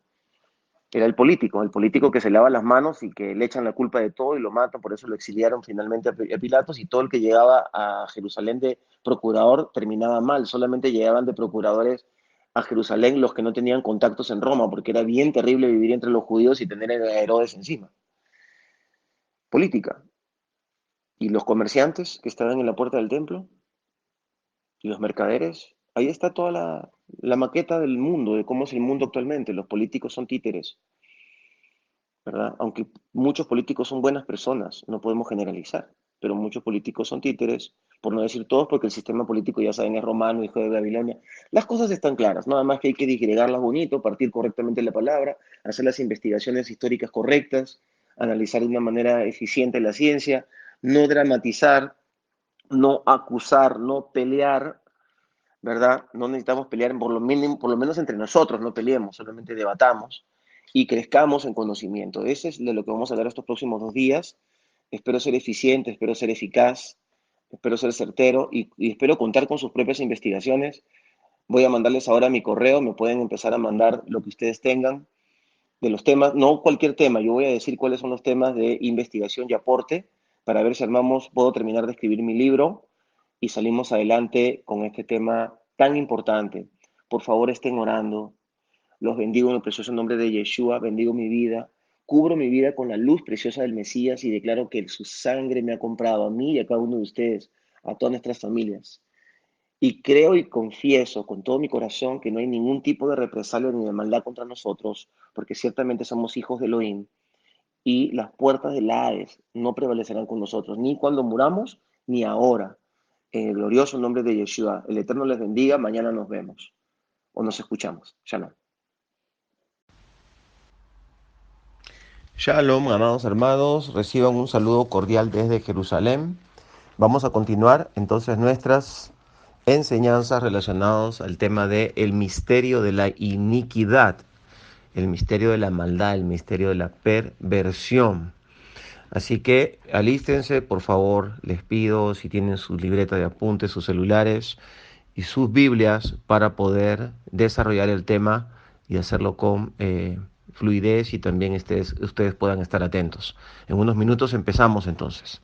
era el político que se lava las manos y que le echan la culpa de todo y lo matan, por eso lo exiliaron finalmente a Pilatos y todo el que llegaba a Jerusalén de procurador terminaba mal, solamente llegaban de procuradores a Jerusalén los que no tenían contactos en Roma, porque era bien terrible vivir entre los judíos y tener a Herodes encima. Política. Y los comerciantes que estaban en la puerta del templo, y los mercaderes, ahí está toda la maqueta del mundo, de cómo es el mundo actualmente. Los políticos son títeres, ¿verdad? Aunque muchos políticos son buenas personas, no podemos generalizar, pero muchos políticos son títeres, por no decir todos, porque el sistema político, ya saben, es romano, hijo de Babilonia. Las cosas están claras, nada más que hay que disgregarlas bonito, partir correctamente la palabra, hacer las investigaciones históricas correctas, analizar de una manera eficiente la ciencia, no dramatizar, no acusar, no pelear, ¿verdad? No necesitamos pelear por lo menos entre nosotros, no peleemos, solamente debatamos y crezcamos en conocimiento. Eso es de lo que vamos a hablar estos próximos 2 días. Espero ser eficiente, espero ser eficaz, espero ser certero y espero contar con sus propias investigaciones. Voy a mandarles ahora mi correo, me pueden empezar a mandar lo que ustedes tengan de los temas, no cualquier tema, yo voy a decir cuáles son los temas de investigación y aporte para ver si armamos, puedo terminar de escribir mi libro y salimos adelante con este tema tan importante. Por favor, estén orando. Los bendigo en el precioso nombre de Yeshua, bendigo mi vida, cubro mi vida con la luz preciosa del Mesías y declaro que su sangre me ha comprado a mí y a cada uno de ustedes, a todas nuestras familias. Y creo y confieso con todo mi corazón que no hay ningún tipo de represalia ni de maldad contra nosotros, porque ciertamente somos hijos de Elohim y las puertas del Hades no prevalecerán con nosotros, ni cuando muramos, ni ahora. En el glorioso nombre de Yeshua, el Eterno les bendiga. Mañana nos vemos o nos escuchamos. Shalom. Shalom, amados hermanos, reciban un saludo cordial desde Jerusalén. Vamos a continuar entonces nuestras enseñanzas relacionadas al tema de el misterio de la iniquidad, el misterio de la maldad, el misterio de la perversión. Así que alístense, por favor, les pido, si tienen su libreta de apuntes, sus celulares y sus Biblias para poder desarrollar el tema y hacerlo con fluidez y también ustedes puedan estar atentos. En unos minutos empezamos entonces.